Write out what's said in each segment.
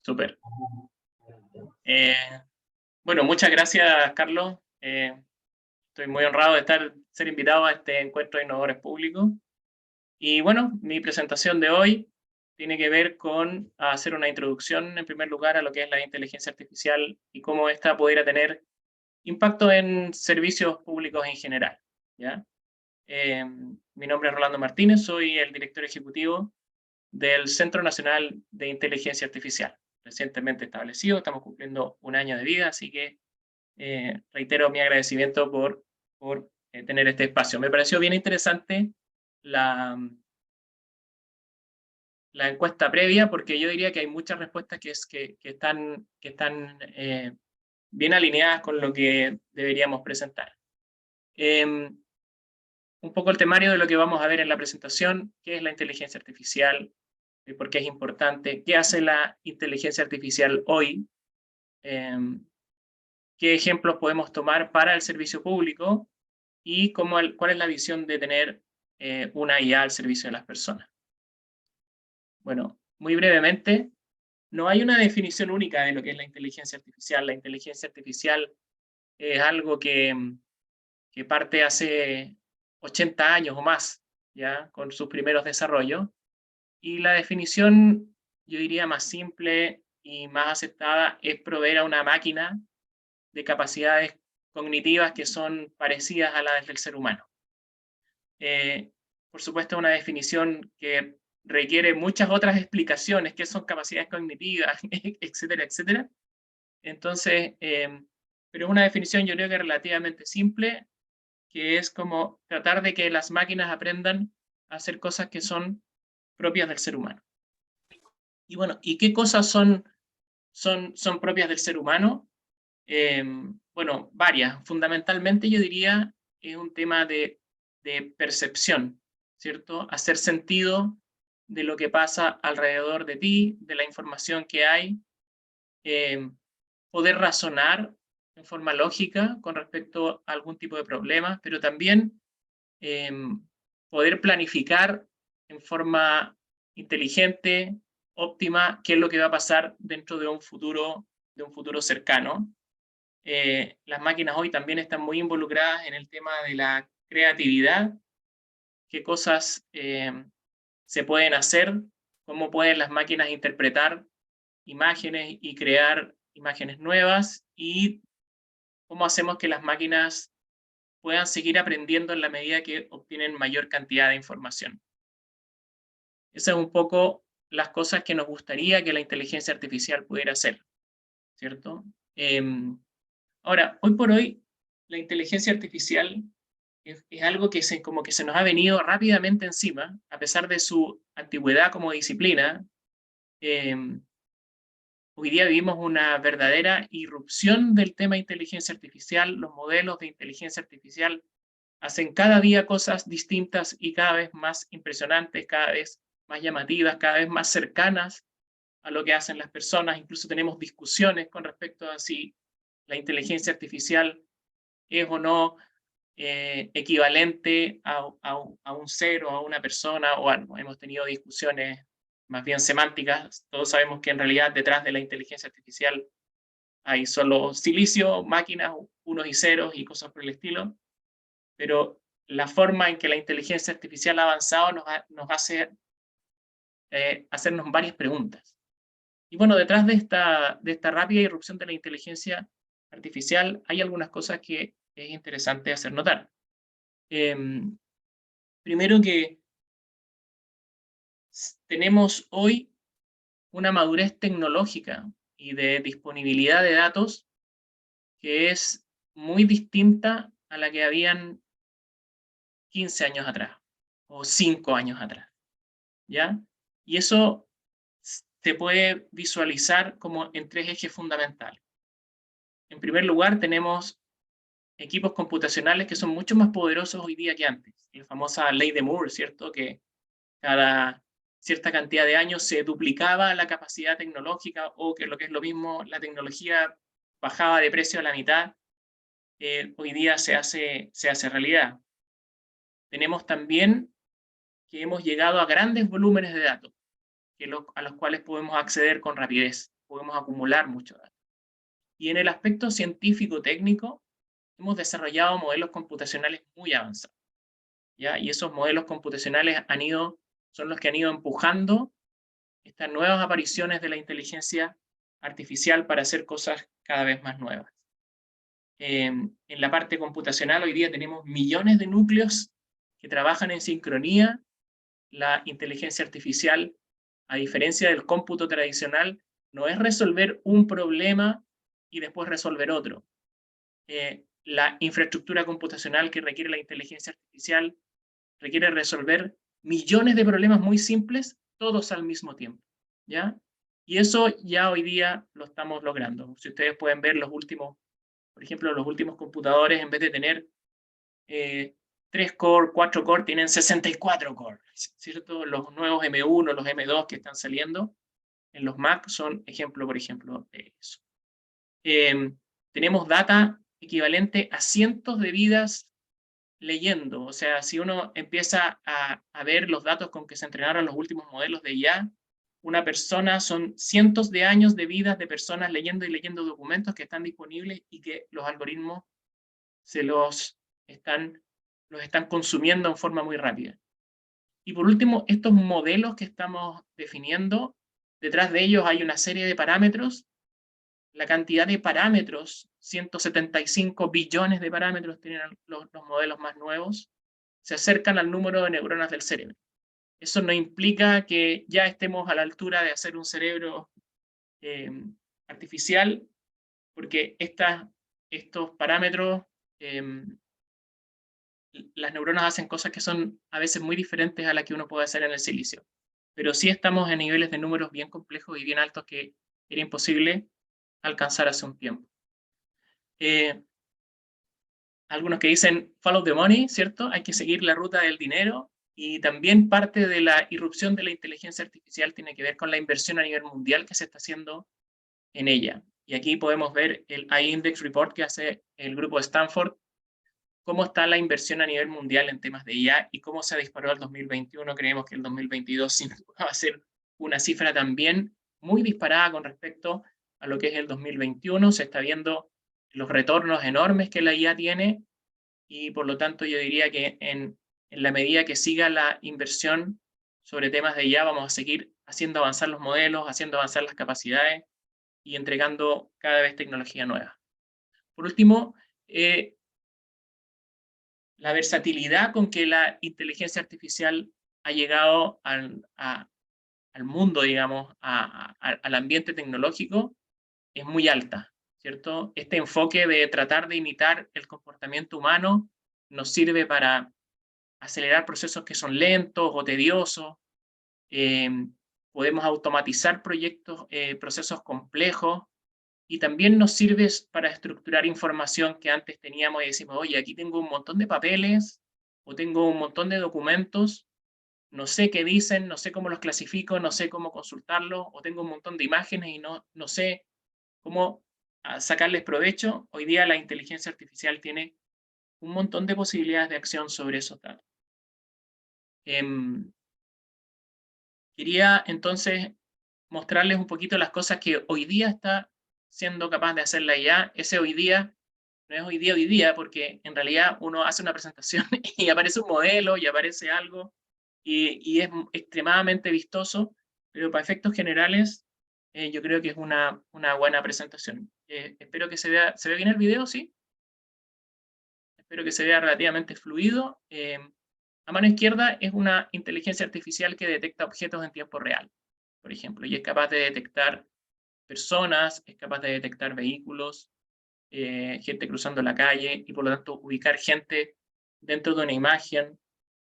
Súper. Eh, bueno, muchas gracias, Carlos. Estoy muy honrado de ser invitado a este encuentro de innovadores públicos. Y bueno, mi presentación de hoy tiene que ver con hacer una introducción, en primer lugar, a lo que es la inteligencia artificial y cómo ésta pudiera tener impacto en servicios públicos en general, ¿ya? Mi nombre es Rolando Martínez, soy el director ejecutivo del Centro Nacional de Inteligencia Artificial, recientemente establecido. Estamos cumpliendo un año de vida, así que reitero mi agradecimiento por tener este espacio. Me pareció bien interesante la, la encuesta previa, porque yo diría que hay muchas respuestas que están bien alineadas con lo que deberíamos presentar. Un poco el temario de lo que vamos a ver en la presentación: qué es la inteligencia artificial, por qué es importante, qué hace la inteligencia artificial hoy, qué ejemplos podemos tomar para el servicio público y cuál es la visión de tener una IA al servicio de las personas. Bueno, muy brevemente, no hay una definición única de lo que es la inteligencia artificial. La inteligencia artificial es algo que parte hace 80 años o más, ya, con sus primeros desarrollos. Y la definición, yo diría, más simple y más aceptada es proveer a una máquina de capacidades cognitivas que son parecidas a las del ser humano. Por supuesto, una definición que requiere muchas otras explicaciones, qué son capacidades cognitivas, etcétera, etcétera. Entonces, pero es una definición, yo creo que relativamente simple, que es como tratar de que las máquinas aprendan a hacer cosas que son propias del ser humano. Y bueno, ¿y qué cosas son propias del ser humano? Bueno, varias. Fundamentalmente yo diría es un tema de percepción, ¿cierto? Hacer sentido de lo que pasa alrededor de ti, de la información que hay, poder razonar en forma lógica con respecto a algún tipo de problema, pero también poder planificar en forma inteligente, óptima, qué es lo que va a pasar dentro de un futuro cercano. Las máquinas hoy también están muy involucradas en el tema de la creatividad, qué cosas se pueden hacer, cómo pueden las máquinas interpretar imágenes y crear imágenes nuevas, y cómo hacemos que las máquinas puedan seguir aprendiendo en la medida que obtienen mayor cantidad de información. Esas son un poco las cosas que nos gustaría que la inteligencia artificial pudiera hacer, ¿cierto? Ahora, hoy por hoy, la inteligencia artificial es algo que como que se nos ha venido rápidamente encima, a pesar de su antigüedad como disciplina. Hoy día vivimos una verdadera irrupción del tema inteligencia artificial. Los modelos de inteligencia artificial hacen cada día cosas distintas y cada vez más impresionantes, cada vez más llamativas, cada vez más cercanas a lo que hacen las personas. Incluso tenemos discusiones con respecto a si la inteligencia artificial es o no equivalente a un ser o a una persona o algo. Hemos tenido discusiones más bien semánticas. Todos sabemos que en realidad detrás de la inteligencia artificial hay solo silicio, máquinas, unos y ceros y cosas por el estilo, pero la forma en que la inteligencia artificial ha avanzado nos hace hacernos varias preguntas. Y bueno, detrás de esta rápida irrupción de la inteligencia artificial hay algunas cosas que es interesante hacer notar. Primero, que tenemos hoy una madurez tecnológica y de disponibilidad de datos que es muy distinta a la que habían 15 años atrás o 5 años atrás, ¿ya? Y eso se puede visualizar como en tres ejes fundamentales. En primer lugar, tenemos equipos computacionales que son mucho más poderosos hoy día que antes. La famosa ley de Moore, ¿cierto? Que cada cierta cantidad de años se duplicaba la capacidad tecnológica, o que lo que es lo mismo, la tecnología bajaba de precio a la mitad. Hoy día se hace realidad. Tenemos también que hemos llegado a grandes volúmenes de datos a los cuales podemos acceder con rapidez. podemos acumular mucho datos. Y en el aspecto científico-técnico, hemos desarrollado modelos computacionales muy avanzados, ¿ya? Y esos modelos computacionales son los que han ido empujando estas nuevas apariciones de la inteligencia artificial para hacer cosas cada vez más nuevas. En la parte computacional hoy día tenemos millones de núcleos que trabajan en sincronía. La inteligencia artificial, a diferencia del cómputo tradicional, no es resolver un problema y después resolver otro. La infraestructura computacional que requiere la inteligencia artificial requiere resolver millones de problemas muy simples, todos al mismo tiempo, ¿ya? Y eso ya hoy día lo estamos logrando. Si ustedes pueden ver por ejemplo, los últimos computadores, en vez de tener 3 core, 4 core, tienen 64 core, ¿cierto? Los nuevos M1, los M2 que están saliendo en los Mac son ejemplo, por ejemplo, de eso. Tenemos data equivalente a cientos de vidas leyendo. O sea, si uno empieza a ver los datos con que se entrenaron los últimos modelos de IA, una persona son cientos de años de vidas de personas leyendo y leyendo documentos que están disponibles y que los algoritmos los están consumiendo en forma muy rápida. Y por último, estos modelos que estamos definiendo, detrás de ellos hay una serie de parámetros. La cantidad de parámetros, 175 billones de parámetros tienen los modelos más nuevos, se acercan al número de neuronas del cerebro. Eso no implica que ya estemos a la altura de hacer un cerebro artificial, porque estos parámetros, las neuronas hacen cosas que son a veces muy diferentes a las que uno puede hacer en el silicio. Pero sí estamos en niveles de números bien complejos y bien altos que era imposible alcanzar hace un tiempo. Algunos que dicen follow the money, ¿cierto? Hay que seguir la ruta del dinero, y también parte de la irrupción de la inteligencia artificial tiene que ver con la inversión a nivel mundial que se está haciendo en ella. Y aquí podemos ver el iIndex Report que hace el grupo de Stanford, cómo está la inversión a nivel mundial en temas de IA y cómo se disparó el 2021. Creemos que el 2022 sin duda va a ser una cifra también muy disparada con respecto a lo que es el 2021. Se está viendo los retornos enormes que la IA tiene, y por lo tanto yo diría que en la medida que siga la inversión sobre temas de IA, vamos a seguir haciendo avanzar los modelos, haciendo avanzar las capacidades y entregando cada vez tecnología nueva. Por último, la versatilidad con que la inteligencia artificial ha llegado al mundo, digamos, al ambiente tecnológico, es muy alta, ¿cierto? Este enfoque de tratar de imitar el comportamiento humano nos sirve para acelerar procesos que son lentos o tediosos. Podemos automatizar procesos complejos, y también nos sirve para estructurar información que antes teníamos y decimos, oye, aquí tengo un montón de papeles o tengo un montón de documentos, no sé qué dicen, no sé cómo los clasifico, no sé cómo consultarlos, o tengo un montón de imágenes y no sé cómo sacarles provecho. Hoy día la inteligencia artificial tiene un montón de posibilidades de acción sobre esos datos. Quería entonces mostrarles un poquito las cosas que hoy día está siendo capaz de hacer la IA. Ese hoy día no es hoy día, porque en realidad uno hace una presentación y aparece un modelo y aparece algo, y es extremadamente vistoso, pero para efectos generales yo creo que es una buena presentación. Espero que se vea bien el video, ¿sí? Espero que se vea relativamente fluido. A mano izquierda es una inteligencia artificial que detecta objetos en tiempo real, por ejemplo, y es capaz de detectar personas, es capaz de detectar vehículos, gente cruzando la calle, y por lo tanto ubicar gente dentro de una imagen.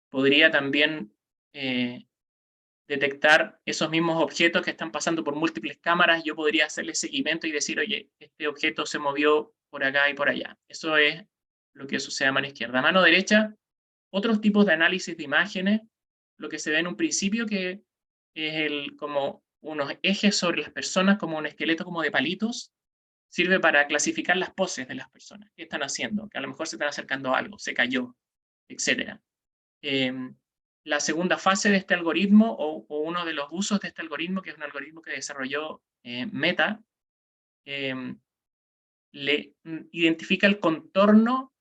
Podría también detectar esos mismos objetos que están pasando por múltiples cámaras. Yo podría hacerle seguimiento y decir, oye, este objeto se movió por acá y por allá. Eso es lo que sucede a mano izquierda. A mano derecha, otros tipos de análisis de imágenes, lo que se ve en un principio, que es como unos ejes sobre las personas, como un esqueleto como de palitos, sirve para clasificar las poses de las personas. ¿Qué están haciendo? Que a lo mejor se están acercando a algo, se cayó, etc. La segunda fase de este algoritmo, o uno de los usos de este algoritmo, que es un algoritmo que desarrolló Meta, le identifica el contorno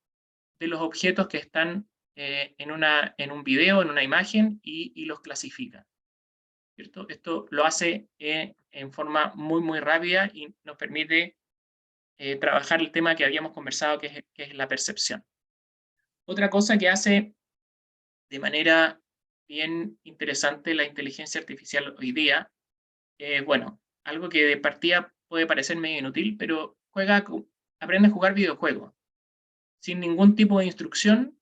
de los objetos que están en un video, en una imagen, y los clasifica, ¿cierto? Esto lo hace en forma muy, muy rápida y nos permite trabajar el tema que habíamos conversado, que es la percepción. Otra cosa que hace de manera bien interesante la inteligencia artificial hoy día, bueno, algo que de partida puede parecer medio inútil, pero aprende a jugar videojuegos sin ningún tipo de instrucción.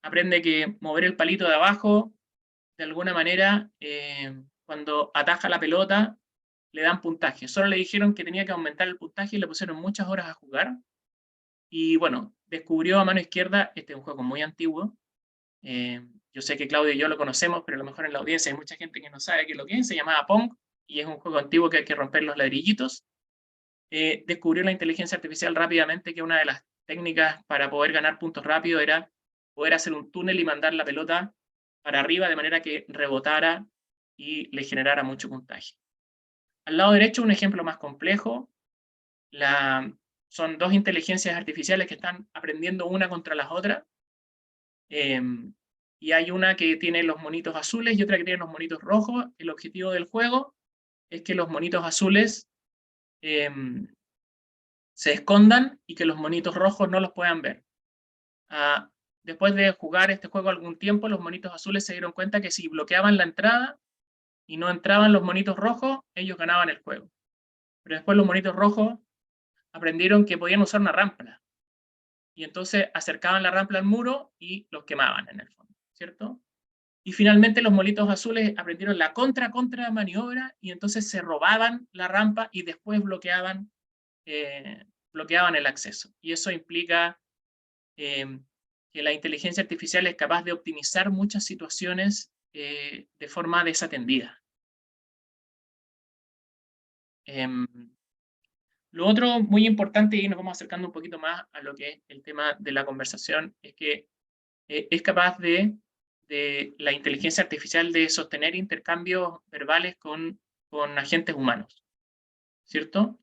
Aprende que mover el palito de abajo, de alguna manera, cuando ataja la pelota, le dan puntaje. Solo le dijeron que tenía que aumentar el puntaje y le pusieron muchas horas a jugar. Y bueno, descubrió a mano izquierda, este es un juego muy antiguo. Yo sé que Claudio y yo lo conocemos, pero a lo mejor en la audiencia hay mucha gente que no sabe qué es lo que es. Se llamaba Pong y es un juego antiguo que hay que romper los ladrillitos. Descubrió la inteligencia artificial rápidamente que una de las técnicas para poder ganar puntos rápido era poder hacer un túnel y mandar la pelota para arriba de manera que rebotara y le generara mucho puntaje. Al lado derecho, un ejemplo más complejo. Son dos inteligencias artificiales que están aprendiendo una contra las otras. Y hay una que tiene los monitos azules y otra que tiene los monitos rojos. El objetivo del juego es que los monitos azules se escondan y que los monitos rojos no los puedan ver. Después de jugar este juego algún tiempo, los monitos azules se dieron cuenta que si bloqueaban la entrada y no entraban los monitos rojos, ellos ganaban el juego. Pero después los monitos rojos aprendieron que podían usar una rampa. Y entonces acercaban la rampa al muro y los quemaban en el fondo, ¿cierto? Y finalmente los monitos azules aprendieron la contra maniobra y entonces se robaban la rampa y después bloqueaban el acceso. Y eso implica que la inteligencia artificial es capaz de optimizar muchas situaciones de forma desatendida. Lo otro muy importante, y nos vamos acercando un poquito más a lo que es el tema de la conversación, es que es capaz de la inteligencia artificial de sostener intercambios verbales con agentes humanos, ¿cierto?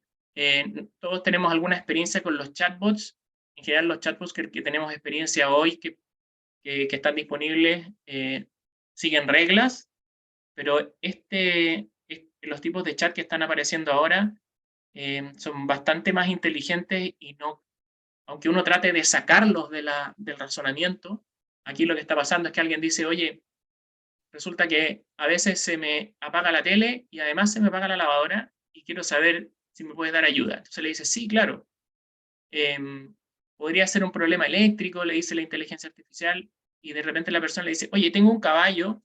Todos tenemos alguna experiencia con los chatbots. En general, los chatbots que tenemos experiencia hoy, que están disponibles, siguen reglas, pero los tipos de chat que están apareciendo ahora son bastante más inteligentes y no, aunque uno trate de sacarlos del razonamiento, aquí lo que está pasando es que alguien dice, oye, resulta que a veces se me apaga la tele y además se me apaga la lavadora y quiero saber si me puedes dar ayuda. Entonces le dice, sí, claro. Podría ser un problema eléctrico, le dice la inteligencia artificial, y de repente la persona le dice, oye, tengo un caballo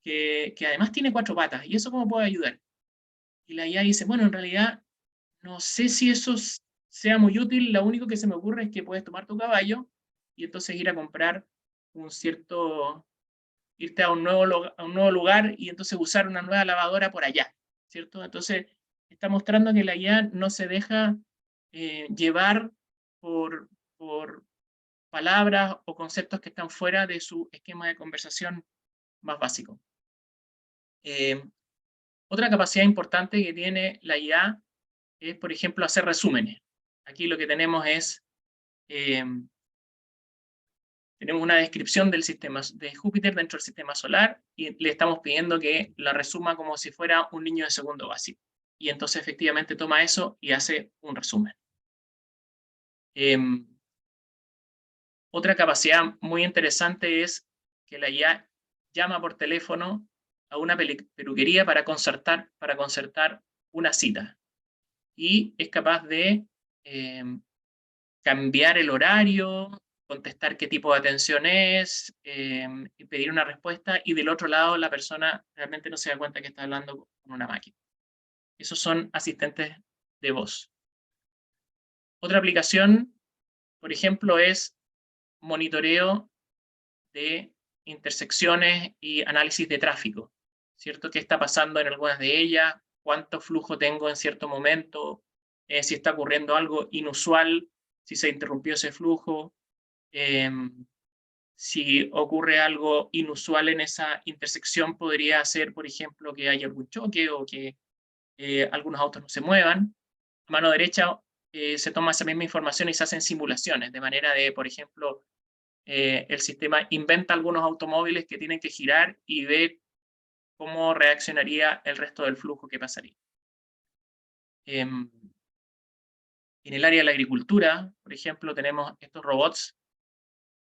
que además tiene 4 patas, ¿y eso cómo puede ayudar? Y la IA dice, bueno, en realidad no sé si eso sea muy útil, lo único que se me ocurre es que puedes tomar tu caballo y entonces ir a comprar irte a un nuevo lugar y entonces usar una nueva lavadora por allá, ¿cierto? Entonces está mostrando que la IA no se deja llevar por palabras o conceptos que están fuera de su esquema de conversación más básico. Otra capacidad importante que tiene la IA es, por ejemplo, hacer resúmenes. Aquí lo que tenemos es, tenemos una descripción del sistema de Júpiter dentro del sistema solar y le estamos pidiendo que la resuma como si fuera un niño de segundo básico. Y entonces efectivamente toma eso y hace un resumen. Otra capacidad muy interesante es que la IA llama por teléfono a una peluquería para concertar una cita. Y es capaz de cambiar el horario, contestar qué tipo de atención es, y pedir una respuesta, y del otro lado la persona realmente no se da cuenta que está hablando con una máquina. Esos son asistentes de voz. Otra aplicación, por ejemplo, es monitoreo de intersecciones y análisis de tráfico, ¿cierto? ¿Qué está pasando en algunas de ellas? ¿Cuánto flujo tengo en cierto momento? Si está ocurriendo algo inusual, si se interrumpió ese flujo, si ocurre algo inusual en esa intersección, podría ser, por ejemplo, que haya algún choque o que algunos autos no se muevan. A mano derecha se toma esa misma información y se hacen simulaciones, de manera de, por ejemplo, el sistema inventa algunos automóviles que tienen que girar y ve cómo reaccionaría el resto del flujo que pasaría. En el área de la agricultura, por ejemplo, tenemos estos robots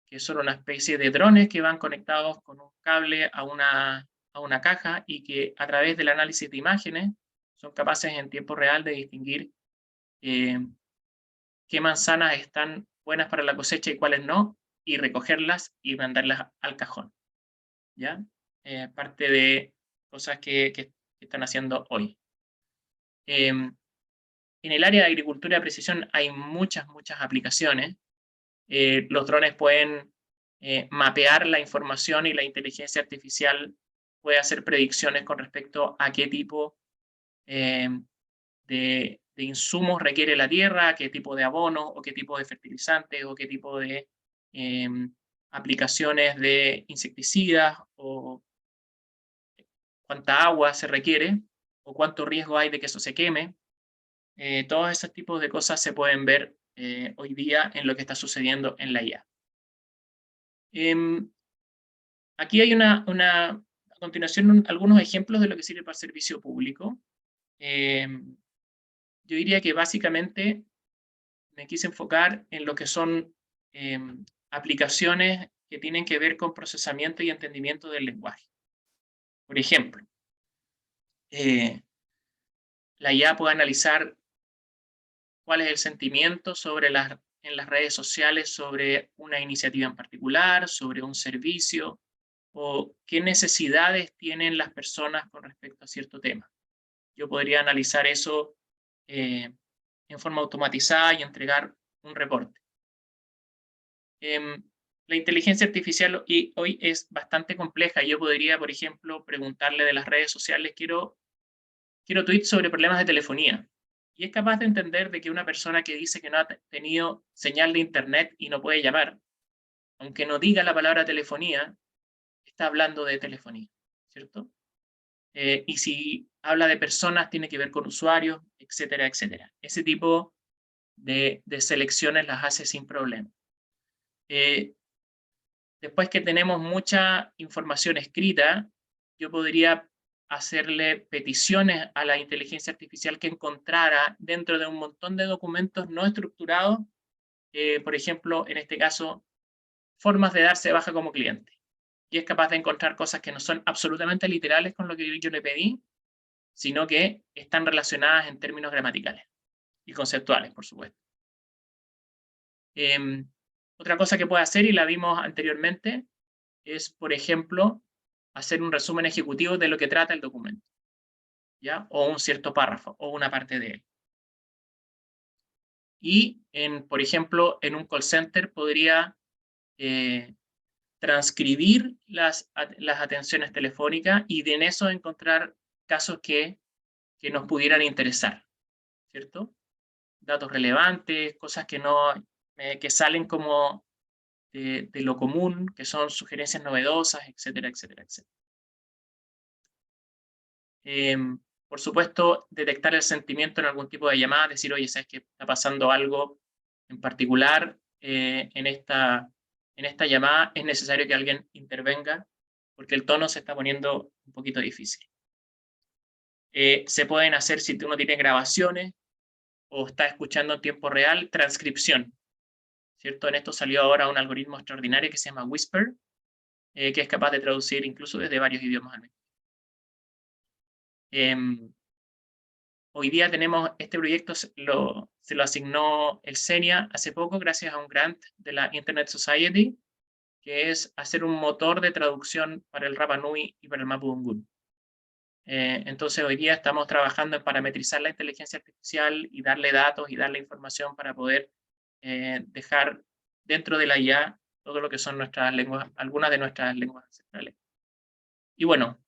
que son una especie de drones que van conectados con un cable a una caja y que a través del análisis de imágenes son capaces en tiempo real de distinguir qué manzanas están buenas para la cosecha y cuáles no, y recogerlas y mandarlas al cajón. ¿Ya? Parte de cosas que están haciendo hoy. En el área de agricultura de precisión hay muchas aplicaciones. Los drones pueden mapear la información y la inteligencia artificial puede hacer predicciones con respecto a qué tipo de insumos requiere la tierra, qué tipo de abono, o qué tipo de fertilizantes, o qué tipo de aplicaciones de insecticidas, o cuánta agua se requiere, o cuánto riesgo hay de que eso se queme. Todos esos tipos de cosas se pueden ver hoy día en lo que está sucediendo en la IA. Aquí hay a continuación algunos ejemplos de lo que sirve para el servicio público. Yo diría que básicamente me quise enfocar en lo que son aplicaciones que tienen que ver con procesamiento y entendimiento del lenguaje. Por ejemplo, la IA puede analizar cuál es el sentimiento en las redes sociales sobre una iniciativa en particular, sobre un servicio, o qué necesidades tienen las personas con respecto a cierto tema. Yo podría analizar eso en forma automatizada y entregar un reporte. La inteligencia artificial hoy es bastante compleja. Yo podría, por ejemplo, preguntarle de las redes sociales, quiero tweets sobre problemas de telefonía. Y es capaz de entender de que una persona que dice que no ha tenido señal de internet y no puede llamar, aunque no diga la palabra telefonía, está hablando de telefonía, ¿cierto? Y si habla de personas, tiene que ver con usuarios, etcétera, etcétera. Ese tipo de selecciones las hace sin problema. Después que tenemos mucha información escrita, yo podría hacerle peticiones a la inteligencia artificial que encontrara dentro de un montón de documentos no estructurados, por ejemplo, en este caso, formas de darse de baja como cliente. Y es capaz de encontrar cosas que no son absolutamente literales con lo que yo le pedí, sino que están relacionadas en términos gramaticales y conceptuales, por supuesto. Otra cosa que puede hacer, y la vimos anteriormente, es, por ejemplo, hacer un resumen ejecutivo de lo que trata el documento, ¿ya? O un cierto párrafo, o una parte de él. Y, por ejemplo, en un call center podría transcribir las atenciones telefónicas y en eso encontrar casos que nos pudieran interesar, ¿cierto? Datos relevantes, cosas que que salen como de lo común, que son sugerencias novedosas, etcétera, etcétera, etcétera. Por supuesto, detectar el sentimiento en algún tipo de llamada, decir, oye, ¿sabes que está pasando algo en particular en esta llamada? Es necesario que alguien intervenga porque el tono se está poniendo un poquito difícil. Se pueden hacer, si uno tiene grabaciones o está escuchando en tiempo real, transcripción, ¿cierto? En esto salió ahora un algoritmo extraordinario que se llama Whisper, que es capaz de traducir incluso desde varios idiomas al mismo tiempo. Hoy día tenemos este proyecto, se lo asignó el CENIA hace poco gracias a un grant de la Internet Society, que es hacer un motor de traducción para el Rapa Nui y para el Mapudungun. Entonces hoy día estamos trabajando en parametrizar la inteligencia artificial y darle datos y darle información para poder dejar dentro de la IA todo lo que son nuestras lenguas, algunas de nuestras lenguas ancestrales. Y bueno,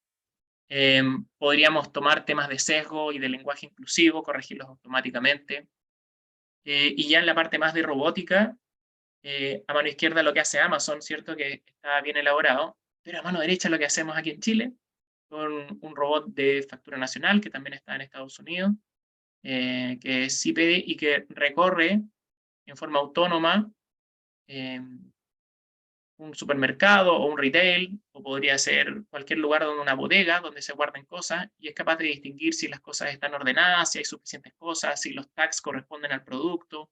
podríamos tomar temas de sesgo y de lenguaje inclusivo, corregirlos automáticamente. Y ya en la parte más de robótica, a mano izquierda lo que hace Amazon, ¿cierto? Que está bien elaborado, pero a mano derecha lo que hacemos aquí en Chile con un robot de factura nacional que también está en Estados Unidos, que es CPD y que recorre en forma autónoma un supermercado o un retail, o podría ser cualquier lugar donde una bodega, donde se guarden cosas, y es capaz de distinguir si las cosas están ordenadas, si hay suficientes cosas, si los tags corresponden al producto,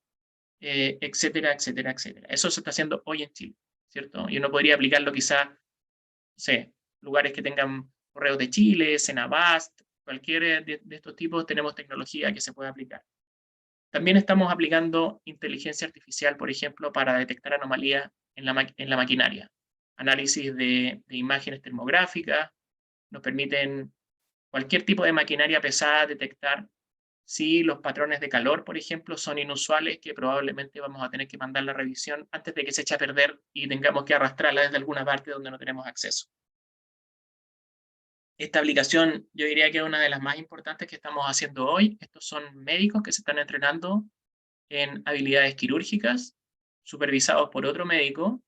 etcétera, etcétera, etcétera. Eso se está haciendo hoy en Chile, ¿cierto? Y uno podría aplicarlo quizá, no sé, lugares que tengan Correos de Chile, Senabast, cualquiera de estos tipos, tenemos tecnología que se puede aplicar. También estamos aplicando inteligencia artificial, por ejemplo, para detectar anomalías en la maquinaria. Análisis de imágenes termográficas, nos permiten cualquier tipo de maquinaria pesada detectar si los patrones de calor, por ejemplo, son inusuales, que probablemente vamos a tener que mandar la revisión antes de que se eche a perder y tengamos que arrastrarla desde alguna parte donde no tenemos acceso. Esta aplicación yo diría que es una de las más importantes que estamos haciendo hoy. Estos son médicos que se están entrenando en habilidades quirúrgicas, supervisados por otro médico.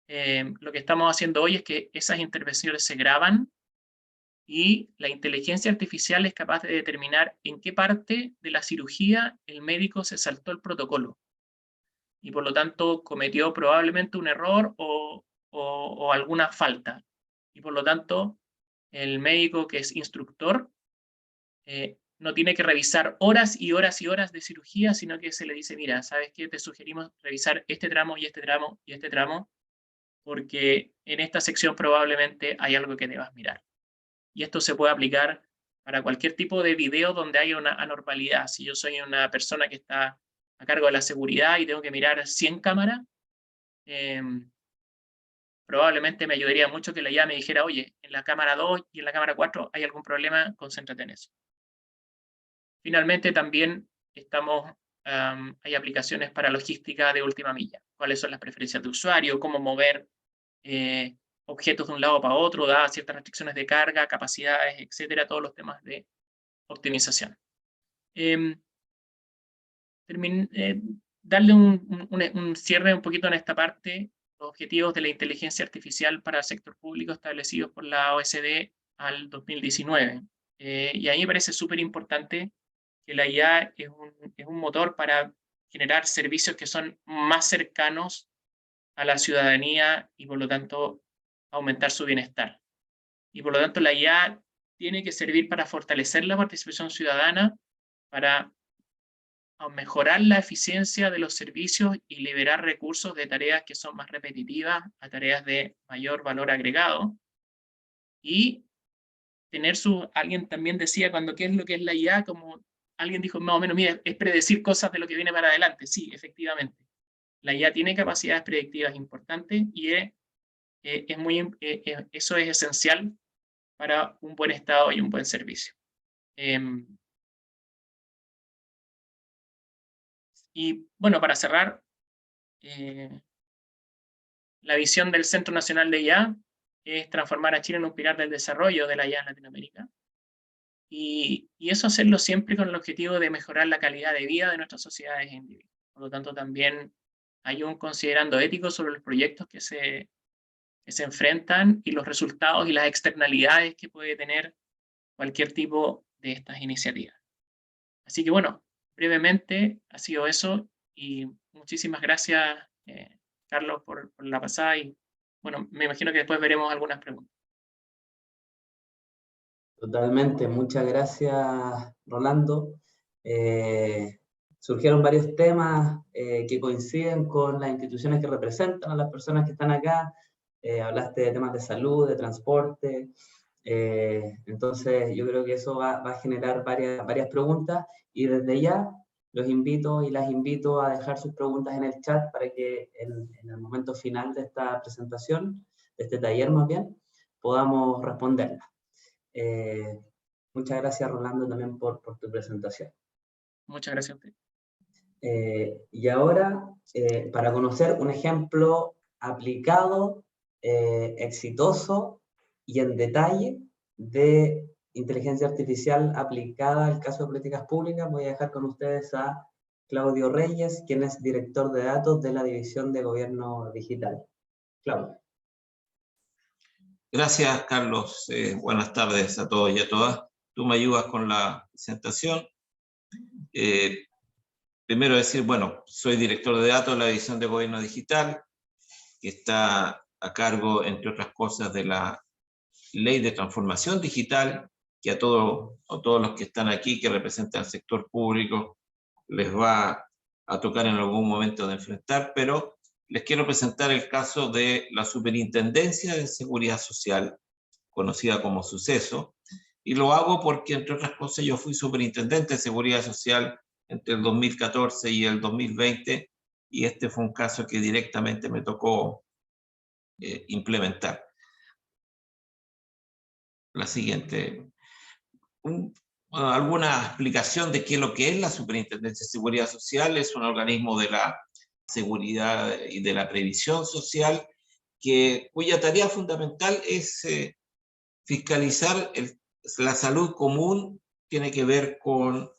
Lo que estamos haciendo hoy es que esas intervenciones se graban y la inteligencia artificial es capaz de determinar en qué parte de la cirugía el médico se saltó el protocolo y por lo tanto cometió probablemente un error o alguna falta. Y por lo tanto, el médico que es instructor no tiene que revisar horas y horas y horas de cirugía, sino que se le dice, mira, ¿sabes qué? Te sugerimos revisar este tramo y este tramo y este tramo, porque en esta sección probablemente hay algo que debas mirar. Y esto se puede aplicar para cualquier tipo de video donde haya una anormalidad. Si yo soy una persona que está a cargo de la seguridad y tengo que mirar 100 cámaras, probablemente me ayudaría mucho que la IA me dijera, oye, en la cámara 2 y en la cámara 4 hay algún problema, concéntrate en eso. Finalmente, también hay aplicaciones para logística de última milla. ¿Cuáles son las preferencias de usuario? ¿Cómo mover objetos de un lado para otro, dadas ciertas restricciones de carga, capacidades, etcétera? Todos los temas de optimización. Darle un cierre un poquito en esta parte, los objetivos de la inteligencia artificial para el sector público establecidos por la OECD al 2019. Y a mí me parece súper importante que la IA es un motor para generar servicios que son más cercanos a la ciudadanía y por lo tanto aumentar su bienestar. Y por lo tanto la IA tiene que servir para fortalecer la participación ciudadana, para mejorar la eficiencia de los servicios y liberar recursos de tareas que son más repetitivas a tareas de mayor valor agregado. Y tener alguien también decía cuando qué es lo que es la IA, como alguien dijo más o menos, mira, es predecir cosas de lo que viene para adelante. Sí, efectivamente. La IA tiene capacidades predictivas importantes y eso es esencial para un buen estado y un buen servicio. Y bueno, para cerrar, la visión del Centro Nacional de IA es transformar a Chile en un pilar del desarrollo de la IA en Latinoamérica. Y eso hacerlo siempre con el objetivo de mejorar la calidad de vida de nuestras sociedades e individuos. Por lo tanto, también hay un considerando ético sobre los proyectos que se enfrentan y los resultados y las externalidades que puede tener cualquier tipo de estas iniciativas. Así que bueno, brevemente ha sido eso y muchísimas gracias, Carlos, por la pasada y bueno, me imagino que después veremos algunas preguntas. Totalmente, muchas gracias, Rolando. Surgieron varios temas que coinciden con las instituciones que representan a las personas que están acá. Hablaste de temas de salud, de transporte. Entonces, yo creo que eso va a generar varias preguntas y desde ya los invito y las invito a dejar sus preguntas en el chat para que en el momento final de esta presentación, de este taller más bien, podamos responderlas. Muchas gracias, Rolando, también por tu presentación. Muchas gracias a usted. Y ahora, para conocer un ejemplo aplicado, exitoso y en detalle de inteligencia artificial aplicada al caso de políticas públicas, voy a dejar con ustedes a Claudio Reyes, quien es director de datos de la División de Gobierno Digital. Claudio. Gracias, Carlos. Buenas tardes a todos y a todas. Tú me ayudas con la presentación. Primero decir, bueno, soy director de datos de la División de Gobierno Digital, que está a cargo, entre otras cosas, de la Ley de Transformación Digital, que a todos los que están aquí, que representan el sector público, les va a tocar en algún momento de enfrentar, pero les quiero presentar el caso de la Superintendencia de Seguridad Social, conocida como Suceso, y lo hago porque, entre otras cosas, yo fui superintendente de Seguridad Social entre el 2014 y el 2020, y este fue un caso que directamente me tocó implementar. La siguiente. Alguna explicación de qué es lo que es la Superintendencia de Seguridad Social. Es un organismo de la seguridad y de la previsión social, cuya tarea fundamental es fiscalizar la salud común. Tiene que ver con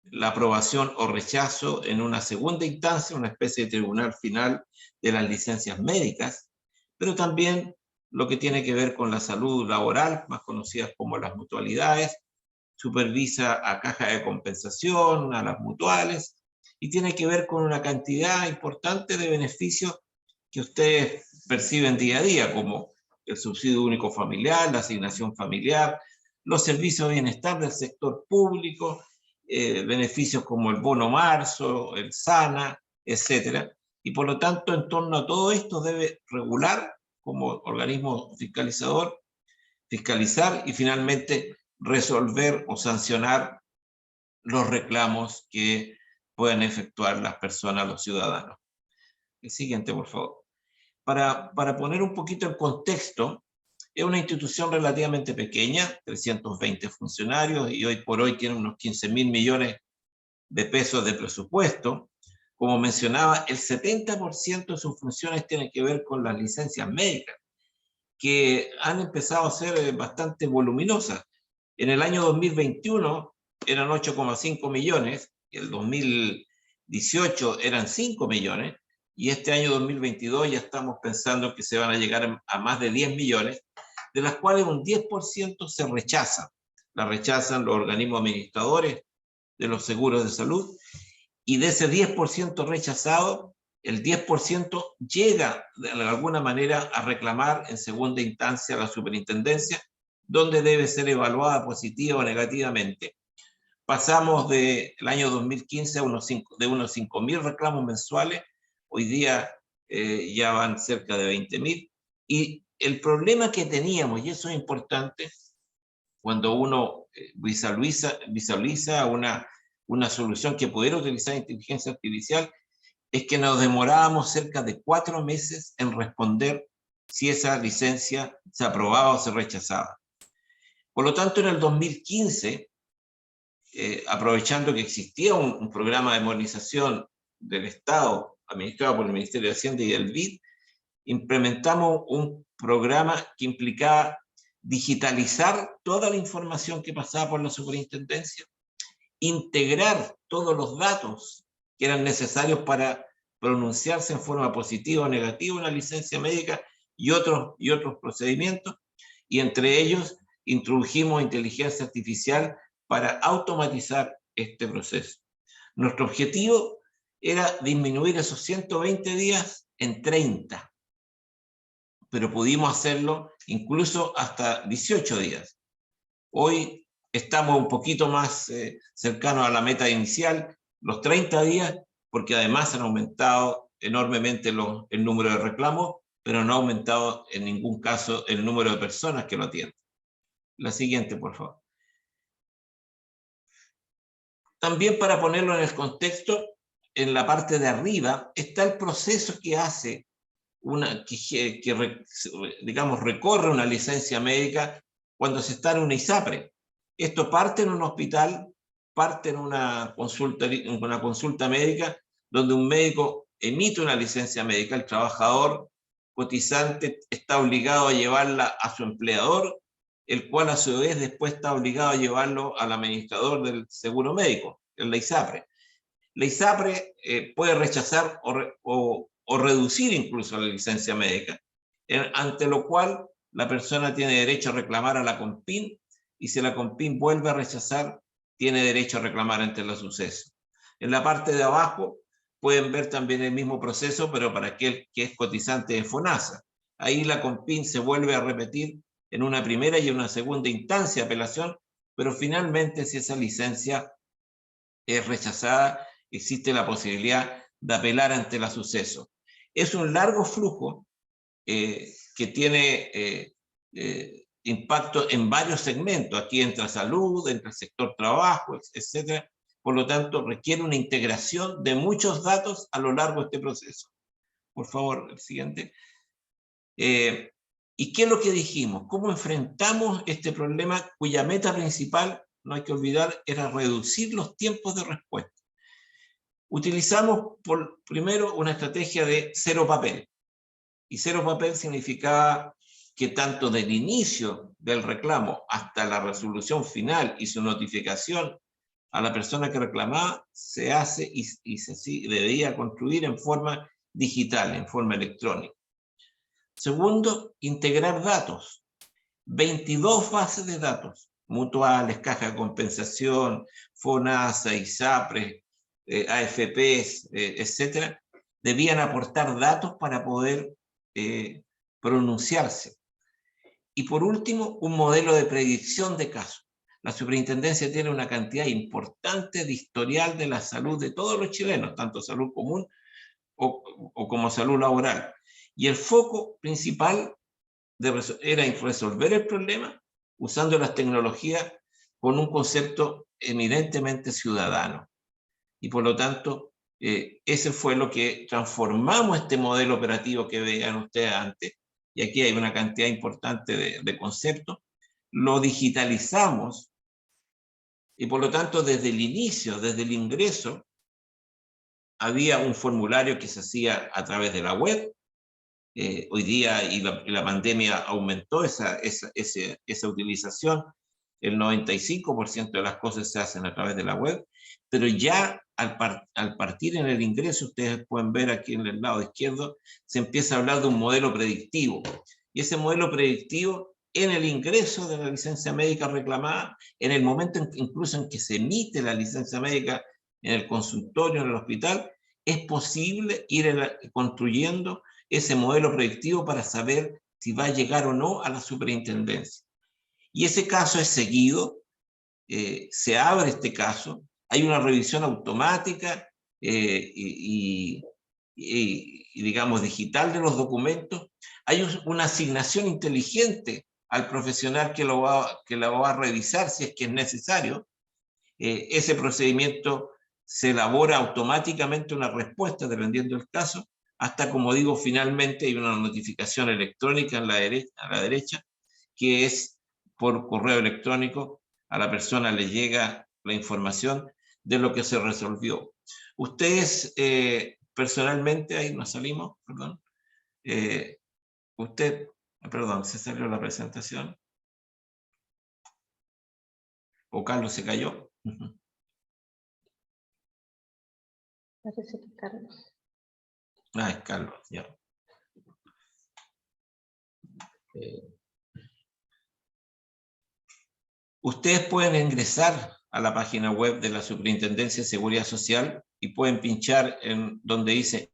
la aprobación o rechazo en una segunda instancia, una especie de tribunal final de las licencias médicas, pero también lo que tiene que ver con la salud laboral, más conocidas como las mutualidades, supervisa a cajas de compensación, a las mutuales, y tiene que ver con una cantidad importante de beneficios que ustedes perciben día a día, como el subsidio único familiar, la asignación familiar, los servicios de bienestar del sector público, beneficios como el bono marzo, el SANA, etc. Y por lo tanto, en torno a todo esto debe regular como organismo fiscalizador, fiscalizar y finalmente resolver o sancionar los reclamos que puedan efectuar las personas, los ciudadanos. El siguiente, por favor. Para poner un poquito el contexto, es una institución relativamente pequeña, 320 funcionarios, y hoy por hoy tiene unos 15.000 millones de pesos de presupuesto. Como mencionaba, el 70% de sus funciones tienen que ver con las licencias médicas, que han empezado a ser bastante voluminosas. En el año 2021 eran 8,5 millones, y el 2018 eran 5 millones, y este año 2022 ya estamos pensando que se van a llegar a más de 10 millones, de las cuales un 10% se rechaza. La rechazan los organismos administradores de los seguros de salud, y de ese 10% rechazado, el 10% llega de alguna manera a reclamar en segunda instancia a la superintendencia, donde debe ser evaluada positiva o negativamente. Pasamos del año 2015 de unos 5.000 reclamos mensuales, hoy día ya van cerca de 20.000, y el problema que teníamos, y eso es importante, cuando uno visualiza una solución que pudiera utilizar inteligencia artificial, es que nos demorábamos cerca de 4 meses en responder si esa licencia se aprobaba o se rechazaba. Por lo tanto, en el 2015, aprovechando que existía un programa de modernización del Estado administrado por el Ministerio de Hacienda y el BID, implementamos un programa que implicaba digitalizar toda la información que pasaba por la superintendencia, integrar todos los datos que eran necesarios para pronunciarse en forma positiva o negativa una licencia médica y otros procedimientos, y entre ellos introdujimos inteligencia artificial para automatizar este proceso. Nuestro objetivo era disminuir esos 120 días en 30, pero pudimos hacerlo incluso hasta 18 días. Hoy estamos un poquito más cercanos a la meta inicial, los 30 días, porque además han aumentado enormemente el número de reclamos, pero no ha aumentado en ningún caso el número de personas que lo atienden. La siguiente, por favor. También para ponerlo en el contexto, en la parte de arriba está el proceso que hace digamos, recorre una licencia médica cuando se está en una ISAPRE. Esto parte en un hospital, parte en una consulta médica, donde un médico emite una licencia médica, el trabajador cotizante está obligado a llevarla a su empleador, el cual a su vez después está obligado a llevarlo al administrador del seguro médico, en la ISAPRE. La ISAPRE puede rechazar o reducir incluso la licencia médica, ante lo cual la persona tiene derecho a reclamar a la CONPIN, y si la CONPIN vuelve a rechazar, tiene derecho a reclamar ante los sucesos. En la parte de abajo pueden ver también el mismo proceso, pero para aquel que es cotizante de FONASA. Ahí la CONPIN se vuelve a repetir en una primera y en una segunda instancia de apelación, pero finalmente, si esa licencia es rechazada, existe la posibilidad de apelar ante la suceso. Es un largo flujo que tiene impacto en varios segmentos. Aquí entra salud, entra el sector trabajo, etc. Por lo tanto, requiere una integración de muchos datos a lo largo de este proceso. Por favor, el siguiente. ¿Y qué es lo que dijimos? ¿Cómo enfrentamos este problema cuya meta principal, no hay que olvidar, era reducir los tiempos de respuesta? Utilizamos primero una estrategia de cero papel. Y cero papel significaba que tanto del inicio del reclamo hasta la resolución final y su notificación a la persona que reclamaba se hace y se debía construir en forma digital, en forma electrónica. Segundo, integrar datos. 22 bases de datos, mutuales, caja de compensación, FONASA, ISAPRES, AFPs, etcétera, debían aportar datos para poder pronunciarse. Y por último, un modelo de predicción de casos. La superintendencia tiene una cantidad importante de historial de la salud de todos los chilenos, tanto salud común o como salud laboral. Y el foco principal era resolver el problema usando las tecnologías con un concepto eminentemente ciudadano. Y por lo tanto, ese fue lo que transformamos este modelo operativo que veían ustedes antes, y aquí hay una cantidad importante de conceptos, lo digitalizamos, y por lo tanto desde el inicio, desde el ingreso, había un formulario que se hacía a través de la web. Hoy día, y la pandemia aumentó esa utilización, el 95% de las cosas se hacen a través de la web, pero ya al partir en el ingreso, ustedes pueden ver aquí en el lado izquierdo, se empieza a hablar de un modelo predictivo, y ese modelo predictivo en el ingreso de la licencia médica reclamada, en el momento incluso en que se emite la licencia médica en el consultorio, en el hospital, es posible ir construyendo ese modelo predictivo para saber si va a llegar o no a la superintendencia. Y ese caso es seguido, se abre este caso, hay una revisión automática y digamos digital de los documentos, hay una asignación inteligente al profesional que lo va a revisar si es que es necesario. Ese procedimiento se elabora automáticamente una respuesta dependiendo del caso, hasta, como digo, finalmente hay una notificación electrónica a la derecha, que es por correo electrónico, a la persona le llega la información de lo que se resolvió. Ustedes personalmente, ahí nos salimos, perdón, perdón, se salió la presentación, o Carlos se cayó. Parece que Carlos. Ah, es Carlos, ya. Ustedes pueden ingresar a la página web de la Superintendencia de Seguridad Social y pueden pinchar en donde dice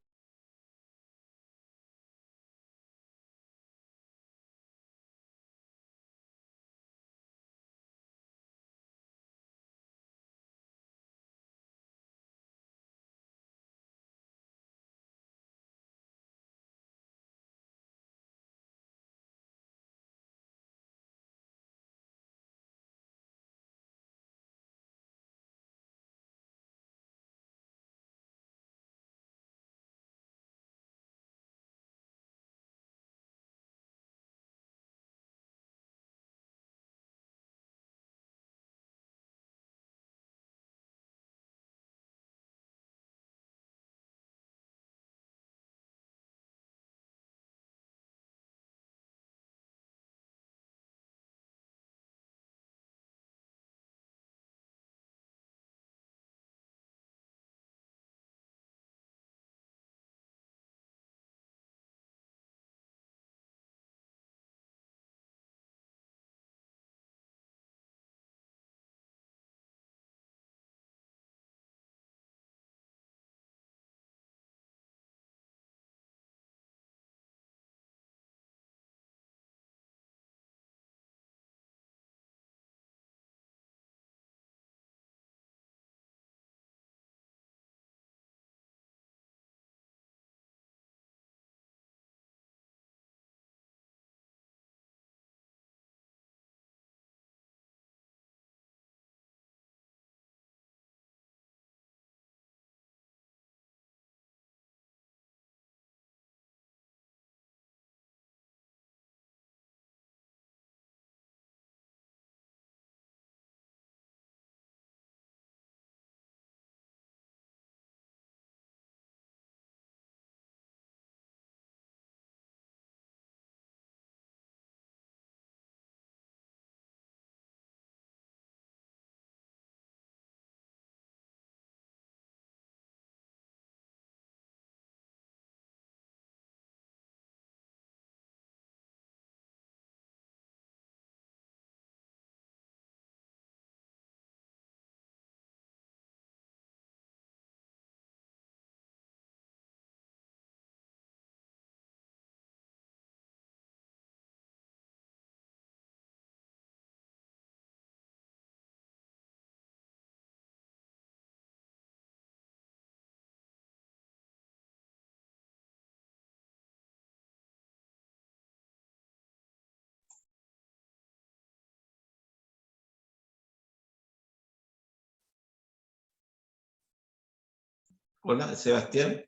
Hola, Sebastián.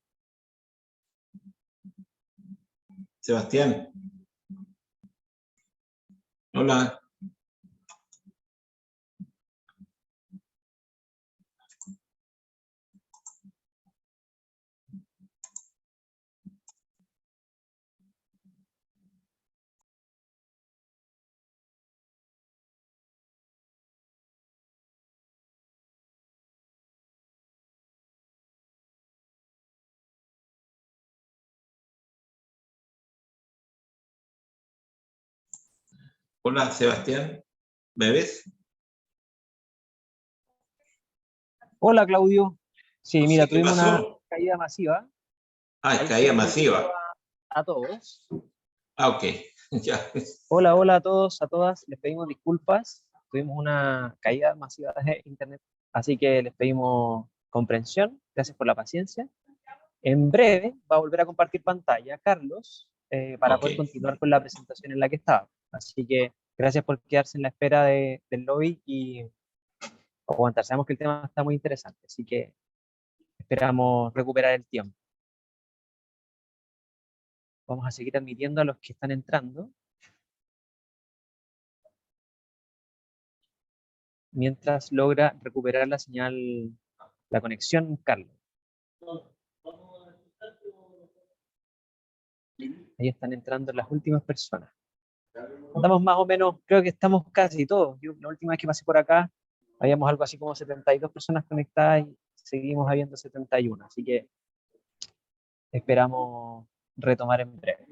Sebastián. Hola. Hola, Sebastián. ¿Me ves? Hola Claudio. Sí, No mira, sé qué tuvimos una pasó. caída masiva. Ah, Ahí caída estoy viendo masiva. a todos. Ah, ok. Ya. Hola, hola a todos, a todas. Les pedimos disculpas. Tuvimos una caída masiva de internet, así que les pedimos comprensión. Gracias por la paciencia. En breve va a volver a compartir pantalla Carlos para Ok. poder continuar con la presentación en la que estaba. Así que gracias por quedarse en la espera del lobby y aguantar. Sabemos que el tema está muy interesante, así que esperamos recuperar el tiempo. Vamos a seguir admitiendo a los que están entrando. Mientras logra recuperar la señal, la conexión, Carlos. Ahí están entrando las últimas personas. Estamos más o menos, creo que estamos casi todos. Yo, la última vez que pasé por acá, habíamos algo así como 72 personas conectadas y seguimos habiendo 71. Así que esperamos retomar en breve.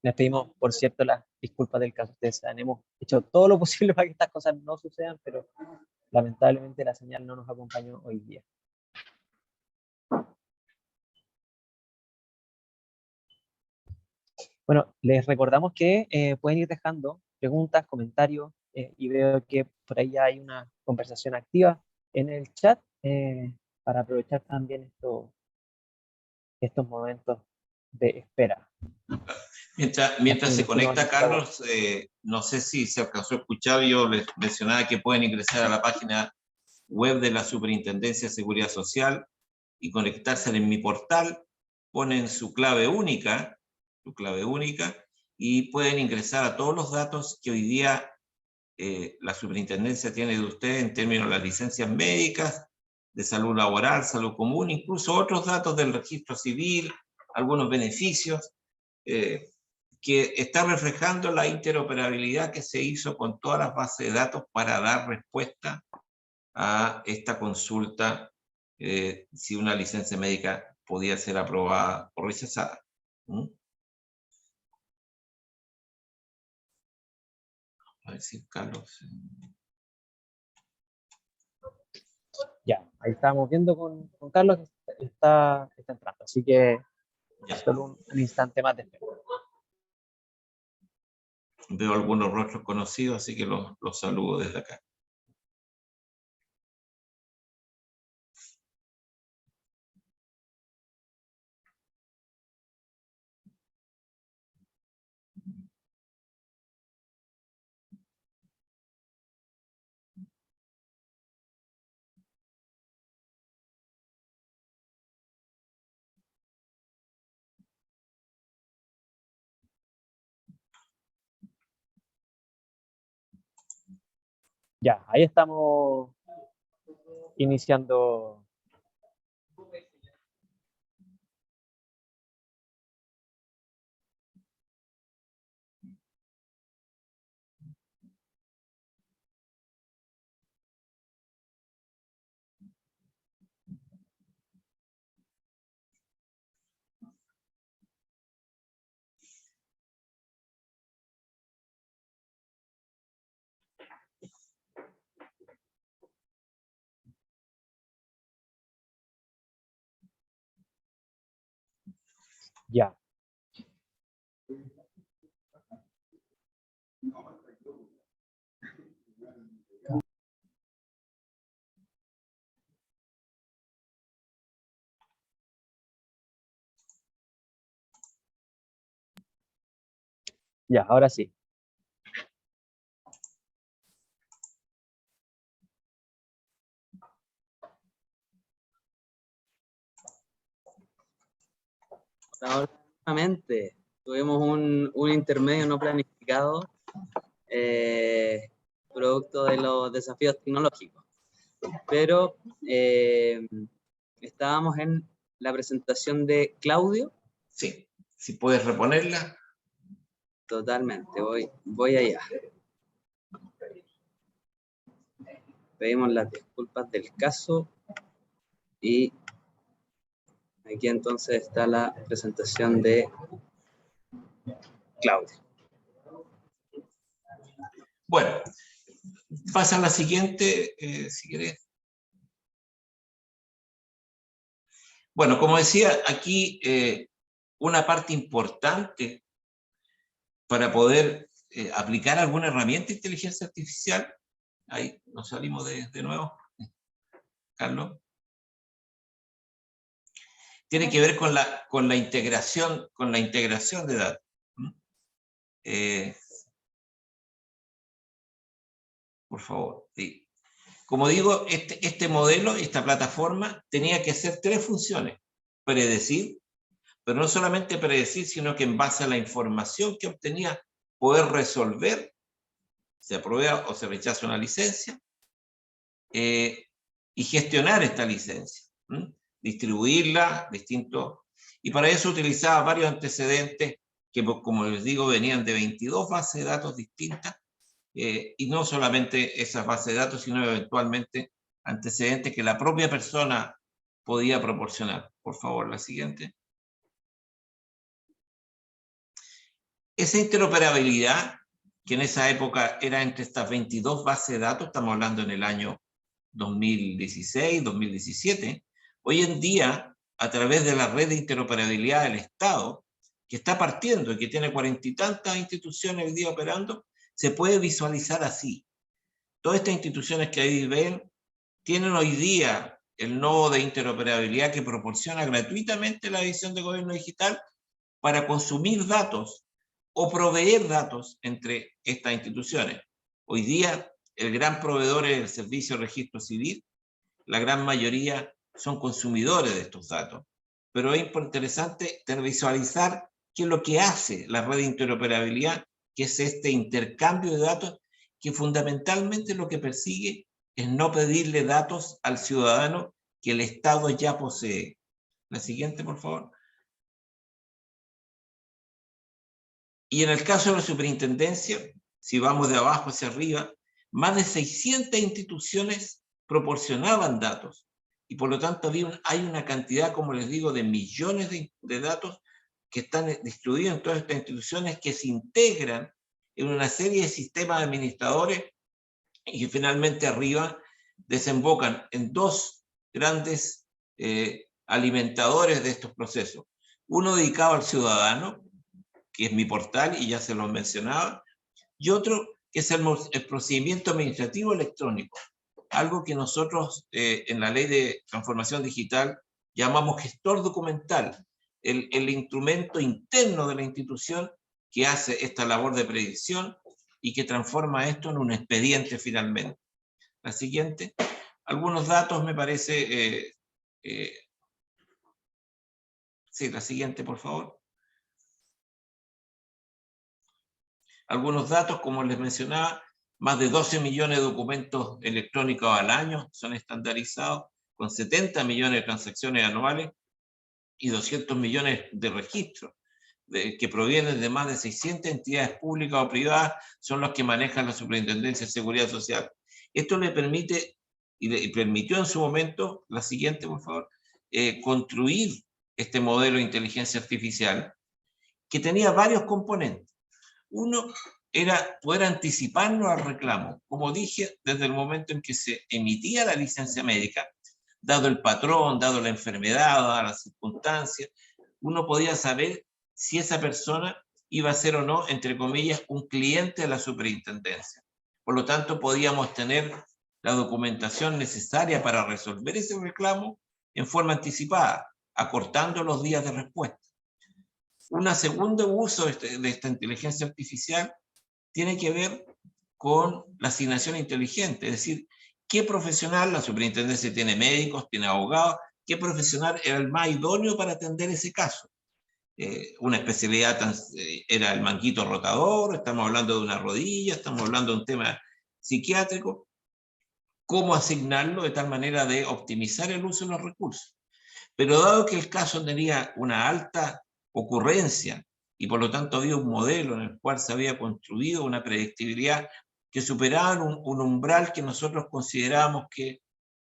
Les pedimos, por cierto, las disculpas del caso. Ustedes saben, hemos hecho todo lo posible para que estas cosas no sucedan, pero lamentablemente la señal no nos acompañó hoy día. Bueno, les recordamos que pueden ir dejando preguntas, comentarios, y veo que por ahí ya hay una conversación activa en el chat para aprovechar también estos momentos de espera. Mientras se Imagino conecta que la voz. Carlos, no sé si se alcanzó a escuchar, yo les mencionaba que pueden ingresar a la página web de la Superintendencia de Seguridad Social y conectarse en mi portal, ponen su clave única, y pueden ingresar a todos los datos que hoy día la superintendencia tiene de usted en términos de las licencias médicas, de salud laboral, salud común, incluso otros datos del registro civil, algunos beneficios, que está reflejando la interoperabilidad que se hizo con todas las bases de datos para dar respuesta a esta consulta, si una licencia médica podía ser aprobada o rechazada. A ver si Carlos... Ya, ahí estábamos viendo con Carlos que está entrando, así que Ya. solo un instante más de espera. Veo algunos rostros conocidos, así que los saludo desde acá. Ya, ahí estamos iniciando. Ya. Ya, ahora sí. Nuevamente, tuvimos un intermedio no planificado, producto de los desafíos tecnológicos. Pero estábamos en la presentación de Claudio. Sí, si puedes reponerla. Totalmente, voy allá. Pedimos las disculpas del caso y aquí entonces está la presentación de Claudio. Bueno, pasa a la siguiente, si querés. Bueno, como decía, aquí una parte importante para poder aplicar alguna herramienta de inteligencia artificial, ahí nos salimos de nuevo, Carlos, tiene que ver con la integración de datos. Por favor, sí. Como digo, este modelo, esta plataforma, tenía que hacer 3 funciones. Predecir, pero no solamente predecir, sino que en base a la información que obtenía, poder resolver, se aprueba o se rechaza una licencia, y gestionar esta licencia, distribuirla, y para eso utilizaba varios antecedentes que, como les digo, venían de 22 bases de datos distintas, y no solamente esas bases de datos, sino eventualmente antecedentes que la propia persona podía proporcionar. Por favor, la siguiente. Esa interoperabilidad, que en esa época era entre estas 22 bases de datos, estamos hablando en el año 2016, 2017, hoy en día, a través de la red de interoperabilidad del Estado, que está partiendo y que tiene 40 y tantas instituciones hoy día operando, se puede visualizar así. Todas estas instituciones que ahí ven tienen hoy día el nodo de interoperabilidad que proporciona gratuitamente la División de Gobierno Digital para consumir datos o proveer datos entre estas instituciones. Hoy día, el gran proveedor es el Servicio de Registro Civil, la gran mayoría son consumidores de estos datos. Pero es interesante visualizar qué es lo que hace la red de interoperabilidad, que es este intercambio de datos, que fundamentalmente lo que persigue es no pedirle datos al ciudadano que el Estado ya posee. La siguiente, por favor. Y en el caso de la superintendencia, si vamos de abajo hacia arriba, más de 600 instituciones proporcionaban datos. Y por lo tanto hay una cantidad, como les digo, de millones de datos que están distribuidos en todas estas instituciones, que se integran en una serie de sistemas administradores y que finalmente arriba desembocan en 2 grandes alimentadores de estos procesos. Uno dedicado al ciudadano, que es mi portal, y ya se lo mencionaba, y otro que es el procedimiento administrativo electrónico, algo que nosotros en la Ley de Transformación Digital llamamos gestor documental, el instrumento interno de la institución que hace esta labor de predicción y que transforma esto en un expediente finalmente. La siguiente. Algunos datos me parece... sí, la siguiente, por favor. Algunos datos, como les mencionaba, más de 12 millones de documentos electrónicos al año son estandarizados, con 70 millones de transacciones anuales y 200 millones de registros, que provienen de más de 600 entidades públicas o privadas, son los que manejan la Superintendencia de Seguridad Social. Esto le permite, y permitió en su momento, la siguiente, por favor, construir este modelo de inteligencia artificial, que tenía varios componentes. Uno era poder anticiparnos al reclamo. Como dije, desde el momento en que se emitía la licencia médica, dado el patrón, dado la enfermedad, dadas las circunstancias, uno podía saber si esa persona iba a ser o no, entre comillas, un cliente de la superintendencia. Por lo tanto, podíamos tener la documentación necesaria para resolver ese reclamo en forma anticipada, acortando los días de respuesta. Un segundo uso de esta inteligencia artificial tiene que ver con la asignación inteligente, es decir, qué profesional, la superintendencia tiene médicos, tiene abogados, qué profesional era el más idóneo para atender ese caso. una especialidad era el manguito rotador, estamos hablando de una rodilla, estamos hablando de un tema psiquiátrico. ¿Cómo asignarlo de tal manera de optimizar el uso de los recursos? Pero dado que el caso tenía una alta ocurrencia y por lo tanto había un modelo en el cual se había construido una predictibilidad que superaba un umbral que nosotros considerábamos que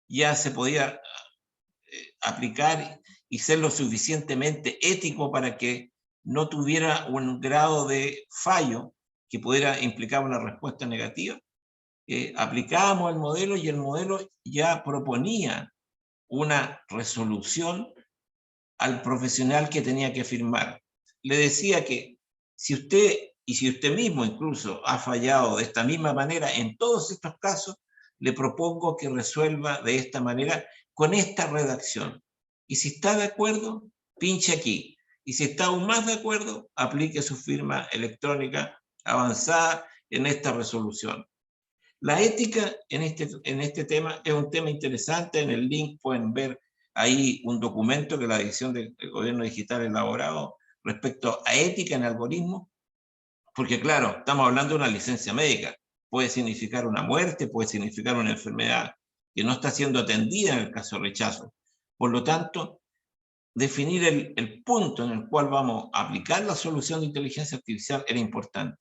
ya se podía aplicar y ser lo suficientemente ético para que no tuviera un grado de fallo que pudiera implicar una respuesta negativa, aplicábamos el modelo y el modelo ya proponía una resolución al profesional que tenía que firmar. Le decía que si usted, y si usted mismo incluso ha fallado de esta misma manera en todos estos casos, le propongo que resuelva de esta manera con esta redacción. Y si está de acuerdo, pinche aquí. Y si está aún más de acuerdo, aplique su firma electrónica avanzada en esta resolución. La ética en este tema es un tema interesante. En el link pueden ver ahí un documento que la División del Gobierno Digital ha elaborado respecto a ética en algoritmos, porque claro, estamos hablando de una licencia médica. Puede significar una muerte, puede significar una enfermedad que no está siendo atendida en el caso de rechazo. Por lo tanto, definir el punto en el cual vamos a aplicar la solución de inteligencia artificial era importante.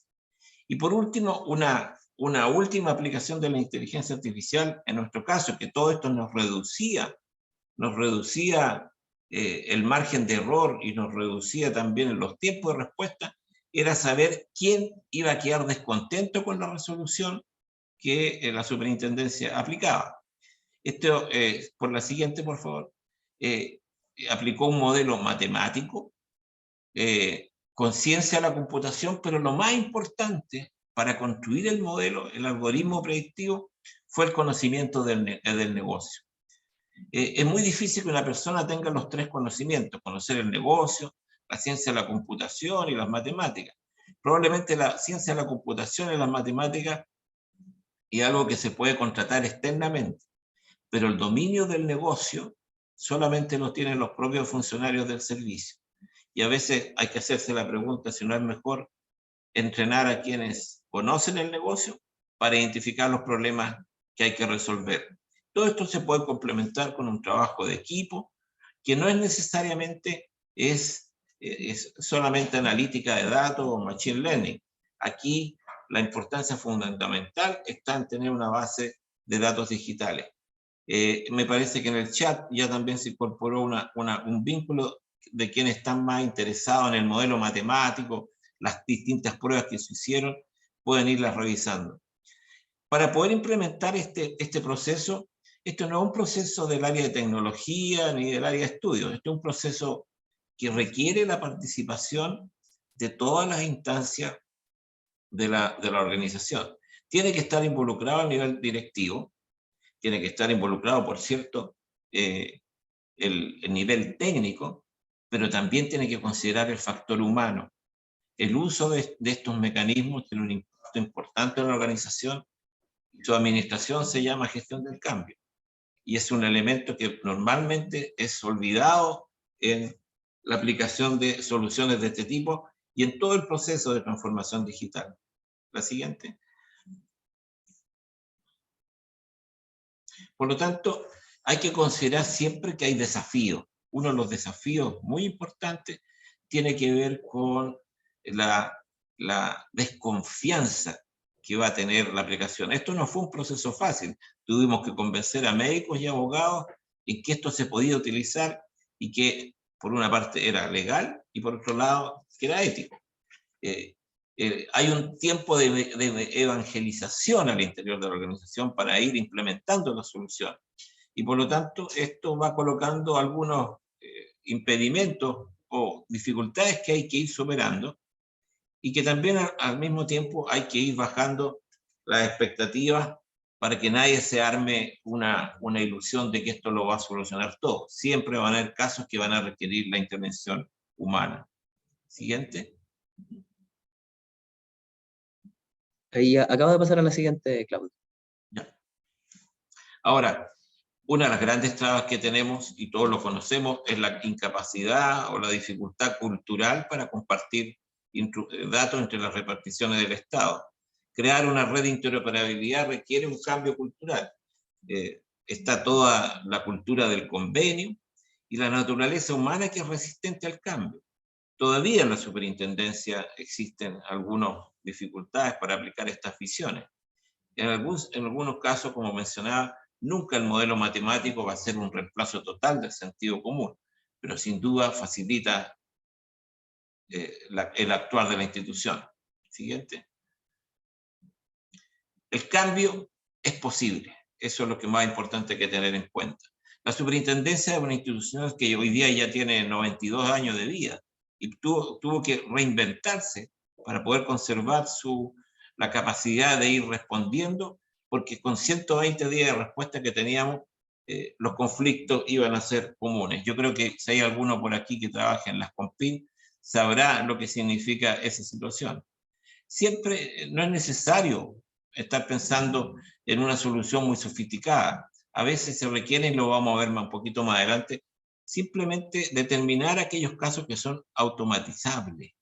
Y por último, una última aplicación de la inteligencia artificial, en nuestro caso, que todo esto nos reducía el margen de error y nos reducía también los tiempos de respuesta, era saber quién iba a quedar descontento con la resolución que la superintendencia aplicaba. Esto, por la siguiente, por favor, aplicó un modelo matemático, conciencia a la computación, pero lo más importante para construir el modelo, el algoritmo predictivo, fue el conocimiento del negocio. Es muy difícil que una persona tenga los tres conocimientos, conocer el negocio, la ciencia de la computación y las matemáticas. Probablemente la ciencia de la computación y las matemáticas es algo que se puede contratar externamente, pero el dominio del negocio solamente lo tienen los propios funcionarios del servicio. Y a veces hay que hacerse la pregunta si no es mejor entrenar a quienes conocen el negocio para identificar los problemas que hay que resolver. Todo esto se puede complementar con un trabajo de equipo, que no es necesariamente es solamente analítica de datos o machine learning. Aquí la importancia fundamental está en tener una base de datos digitales. Me parece que en el chat ya también se incorporó un vínculo de quienes están más interesados en el modelo matemático, las distintas pruebas que se hicieron, pueden irlas revisando. Para poder implementar este proceso, esto no es un proceso del área de tecnología ni del área de estudios, esto es un proceso que requiere la participación de todas las instancias de la organización. Tiene que estar involucrado a nivel directivo, tiene que estar involucrado, por cierto, el nivel técnico, pero también tiene que considerar el factor humano. El uso de estos mecanismos tiene un impacto importante en la organización. Su administración se llama gestión del cambio. Y es un elemento que normalmente es olvidado en la aplicación de soluciones de este tipo y en todo el proceso de transformación digital. La siguiente. Por lo tanto, hay que considerar siempre que hay desafíos. Uno de los desafíos muy importantes tiene que ver con la desconfianza que va a tener la aplicación. Esto no fue un proceso fácil. Tuvimos que convencer a médicos y abogados en que esto se podía utilizar y que por una parte era legal y por otro lado que era ético. Hay un tiempo de evangelización al interior de la organización para ir implementando la solución. Y por lo tanto, esto va colocando algunos impedimentos o dificultades que hay que ir superando y que también al mismo tiempo hay que ir bajando las expectativas para que nadie se arme una ilusión de que esto lo va a solucionar todo. Siempre van a haber casos que van a requerir la intervención humana. Siguiente. Ahí acaba de pasar a la siguiente, Claudio. Ya. Ahora, Una de las grandes trabas que tenemos, y todos lo conocemos, es la incapacidad o la dificultad cultural para compartir datos entre las reparticiones del Estado. Crear una red de interoperabilidad requiere un cambio cultural. Está toda la cultura del convenio y la naturaleza humana que es resistente al cambio. Todavía en la superintendencia existen algunas dificultades para aplicar estas visiones. En algunos casos, como mencionaba, nunca el modelo matemático va a ser un reemplazo total del sentido común, pero sin duda facilita el actuar de la institución. Siguiente. El cambio es posible. Eso es lo que más importante que tener en cuenta. La superintendencia es una institución que hoy día ya tiene 92 años de vida y tuvo que reinventarse para poder conservar la capacidad de ir respondiendo, porque con 120 días de respuesta que teníamos, los conflictos iban a ser comunes. Yo creo que si hay alguno por aquí que trabaje en las CONPIN, sabrá lo que significa esa situación. Siempre no es necesario estar pensando en una solución muy sofisticada. A veces se requiere, y lo vamos a ver un poquito más adelante, simplemente determinar aquellos casos que son automatizables.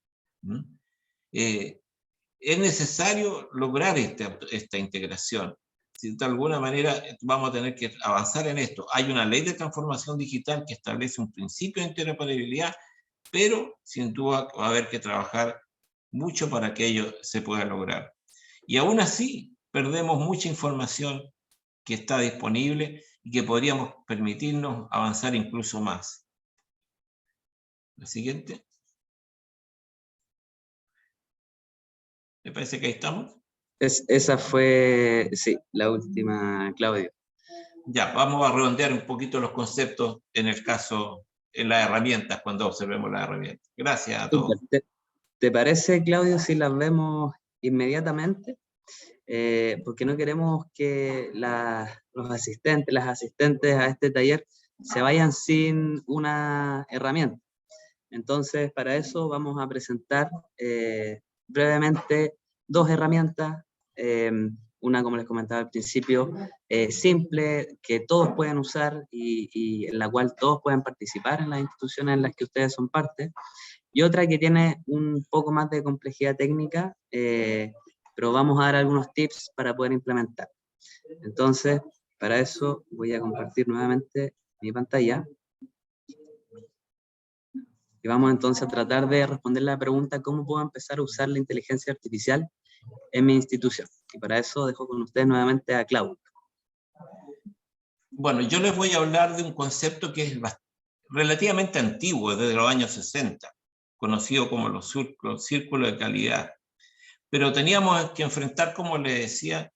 Es necesario lograr esta integración. Si de alguna manera vamos a tener que avanzar en esto. Hay una ley de transformación digital que establece un principio de interoperabilidad, pero sin duda va a haber que trabajar mucho para que ello se pueda lograr. Y aún así, perdemos mucha información que está disponible y que podríamos permitirnos avanzar incluso más. La siguiente. Me parece que ahí estamos. Esa fue, sí, la última, Claudio. Ya, vamos a redondear un poquito los conceptos en el caso, en las herramientas, cuando observemos las herramientas. Gracias a todos. ¿Te parece, Claudio, si las vemos inmediatamente? Porque no queremos que los asistentes, las asistentes a este taller se vayan sin una herramienta. Entonces, para eso vamos a presentar brevemente dos herramientas. Una, como les comentaba al principio, simple, que todos pueden usar y en la cual todos pueden participar en las instituciones en las que ustedes son parte. Y otra que tiene un poco más de complejidad técnica, pero vamos a dar algunos tips para poder implementar. Entonces, para eso voy a compartir nuevamente mi pantalla. Y vamos entonces a tratar de responder la pregunta, ¿cómo puedo empezar a usar la inteligencia artificial en mi institución? Y para eso dejo con ustedes nuevamente a Claudio. Bueno, yo les voy a hablar de un concepto que es relativamente antiguo, desde los años 60, conocido como los círculos de calidad. Pero teníamos que enfrentar, como les decía,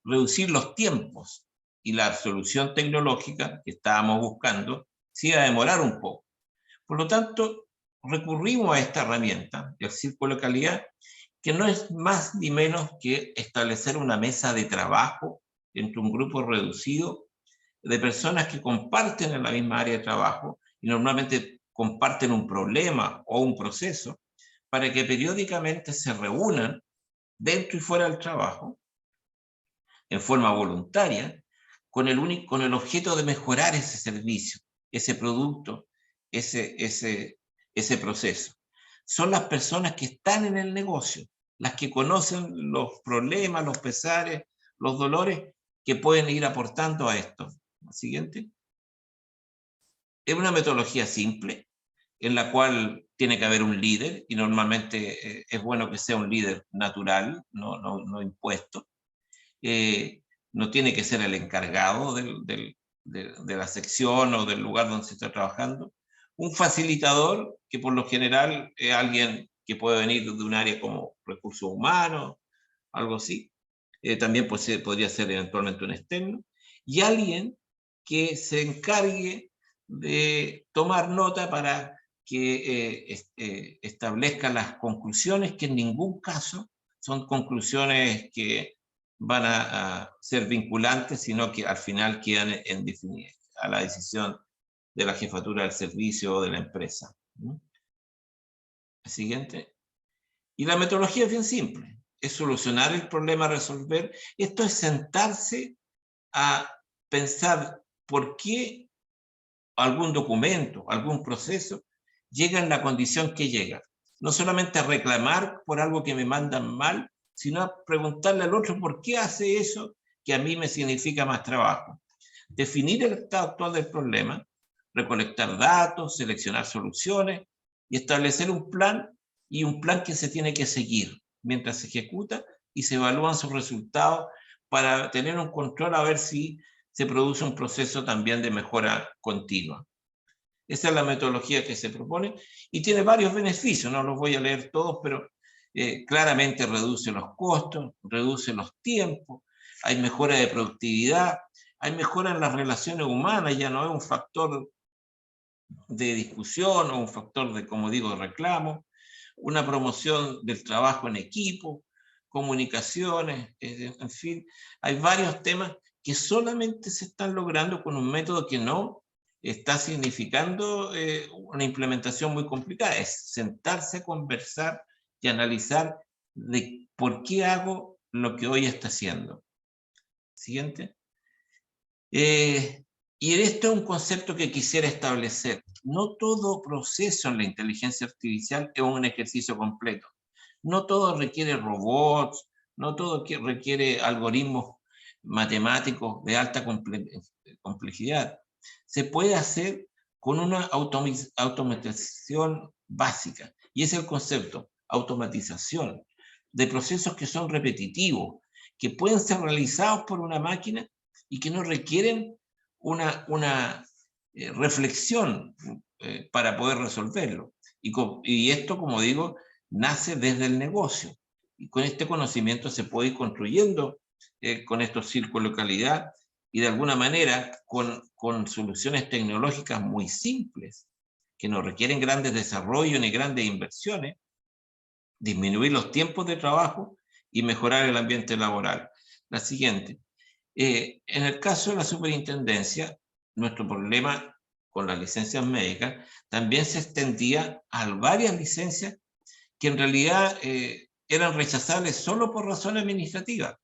reducir los tiempos, y la solución tecnológica que estábamos buscando se iba a demorar un poco. Por lo tanto, recurrimos a esta herramienta, el círculo de calidad, que no es más ni menos que establecer una mesa de trabajo entre un grupo reducido de personas que comparten en la misma área de trabajo y normalmente comparten un problema o un proceso, para que periódicamente se reúnan dentro y fuera del trabajo, en forma voluntaria, con el objeto de mejorar ese servicio, ese producto, ese proceso. Son las personas que están en el negocio, las que conocen los problemas, los pesares, los dolores, que pueden ir aportando a esto. Siguiente. Es una metodología simple, en la cual tiene que haber un líder, y normalmente es bueno que sea un líder natural, no impuesto. No tiene que ser el encargado de la sección o del lugar donde se está trabajando. Un facilitador, que por lo general es alguien que puede venir de un área como recursos humanos, algo así. También podría ser eventualmente un externo. Y alguien que se encargue de tomar nota para que establezca las conclusiones, que en ningún caso son conclusiones que van a ser vinculantes, sino que al final quedan a la decisión de la jefatura del servicio o de la empresa. El siguiente. Y la metodología es bien simple. Es solucionar el problema a resolver. Esto es sentarse a pensar por qué algún documento, algún proceso llega en la condición que llega. No solamente a reclamar por algo que me mandan mal, sino a preguntarle al otro por qué hace eso que a mí me significa más trabajo. Definir el estado actual del problema, recolectar datos, seleccionar soluciones y establecer un plan, y un plan que se tiene que seguir mientras se ejecuta y se evalúan sus resultados para tener un control a ver si se produce un proceso también de mejora continua. Esa es la metodología que se propone y tiene varios beneficios, no los voy a leer todos, pero claramente reduce los costos, reduce los tiempos, hay mejora de productividad, hay mejora en las relaciones humanas, ya no es un factor de discusión o un factor de, como digo, de reclamo, una promoción del trabajo en equipo, comunicaciones, en fin, hay varios temas que solamente se están logrando con un método que no está significando una implementación muy complicada, es sentarse a conversar y analizar de por qué hago lo que hoy está haciendo. Siguiente. Y esto es un concepto que quisiera establecer. No todo proceso en la inteligencia artificial es un ejercicio completo. No todo requiere robots, no todo requiere algoritmos matemáticos de alta complejidad. Se puede hacer con una automatización básica. Y es el concepto, automatización, de procesos que son repetitivos, que pueden ser realizados por una máquina y que no requieren una reflexión para poder resolverlo. Y esto, como digo, nace desde el negocio. Y con este conocimiento se puede ir construyendo con estos círculos de calidad y de alguna manera con soluciones tecnológicas muy simples, que no requieren grandes desarrollos ni grandes inversiones, disminuir los tiempos de trabajo y mejorar el ambiente laboral. La siguiente. En el caso de la superintendencia, nuestro problema con las licencias médicas también se extendía a varias licencias que en realidad eran rechazables solo por razones administrativas.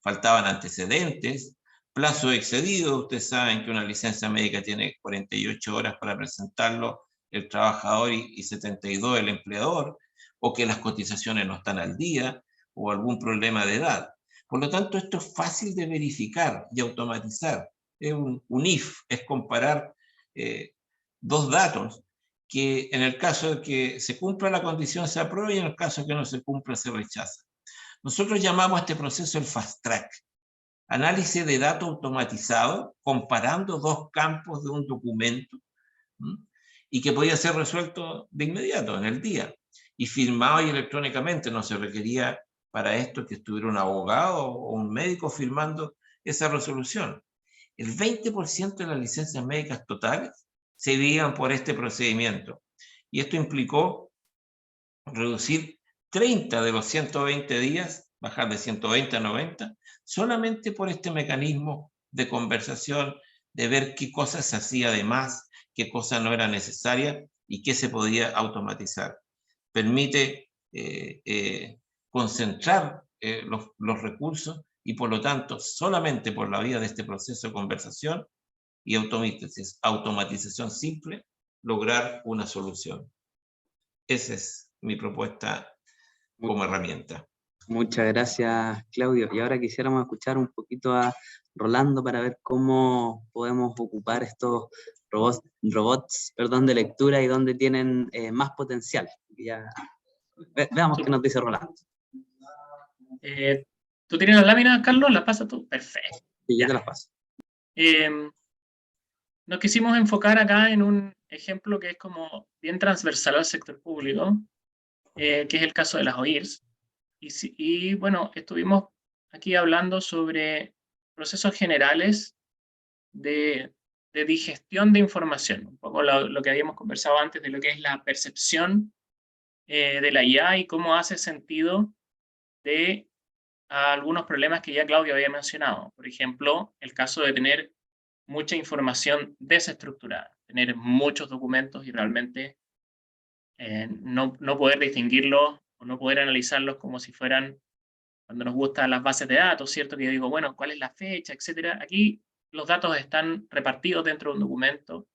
Faltaban antecedentes, plazo excedido. Ustedes saben que una licencia médica tiene 48 horas para presentarlo el trabajador y 72 el empleador, o que las cotizaciones no están al día, o algún problema de edad. Por lo tanto, esto es fácil de verificar y automatizar. Es un if, es comparar dos datos que en el caso de que se cumpla la condición se aprueba y en el caso de que no se cumpla se rechaza. Nosotros llamamos a este proceso el fast track. Análisis de datos automatizado comparando dos campos de un documento y que podía ser resuelto de inmediato, en el día, y firmado y electrónicamente. No se requería para esto que estuviera un abogado o un médico firmando esa resolución. El 20% de las licencias médicas totales se iban por este procedimiento. Y esto implicó reducir 30 de los 120 días, bajar de 120 a 90, solamente por este mecanismo de conversación, de ver qué cosas se hacía de más, qué cosas no eran necesarias y qué se podía automatizar. Permite concentrar los recursos y por lo tanto, solamente por la vía de este proceso de conversación y automatización simple, lograr una solución. Esa es mi propuesta como herramienta. Muchas gracias, Claudio. Y ahora quisiéramos escuchar un poquito a Rolando para ver cómo podemos ocupar estos robots de lectura y dónde tienen más potencial. Veamos qué nos dice Rolando. ¿Tú tienes las láminas, Carlos? ¿Las pasas tú? Perfecto. Y ya te las paso. Nos quisimos enfocar acá en un ejemplo que es como bien transversal al sector público, que es el caso de las OIRS. Y bueno, estuvimos aquí hablando sobre procesos generales de digestión de información, un poco lo que habíamos conversado antes de lo que es la percepción de la IA y cómo hace sentido de algunos problemas que ya Claudio había mencionado. Por ejemplo, el caso de tener mucha información desestructurada, tener muchos documentos y realmente no poder distinguirlos o no poder analizarlos como si fueran, cuando nos gustan las bases de datos, ¿cierto? Que yo digo, bueno, ¿cuál es la fecha, etcétera? Aquí los datos están repartidos dentro de un documento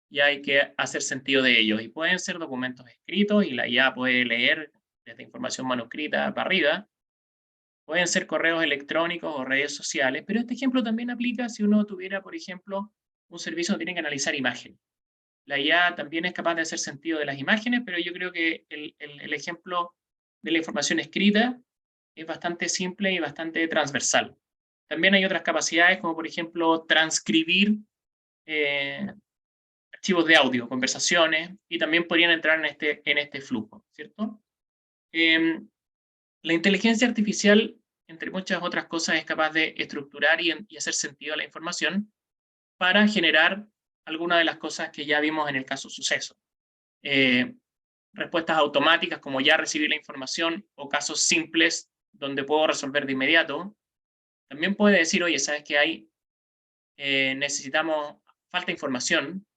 y hay que hacer sentido de ellos. Y pueden ser documentos escritos y la IA puede leer desde información manuscrita para arriba. Pueden ser correos electrónicos o redes sociales, pero este ejemplo también aplica si uno tuviera, por ejemplo, un servicio donde tiene que analizar imágenes. La IA también es capaz de hacer sentido de las imágenes, pero yo creo que el ejemplo de la información escrita es bastante simple y bastante transversal. También hay otras capacidades, como por ejemplo transcribir archivos de audio, conversaciones, y también podrían entrar en este flujo, ¿cierto? La inteligencia artificial, entre muchas otras cosas, es capaz de estructurar y hacer sentido a la información para generar algunas de las cosas que ya vimos en el caso suceso. Respuestas automáticas, como ya recibir la información, o casos simples donde puedo resolver de inmediato. También puede decir, oye, ¿sabes qué hay? Necesitamos, falta información,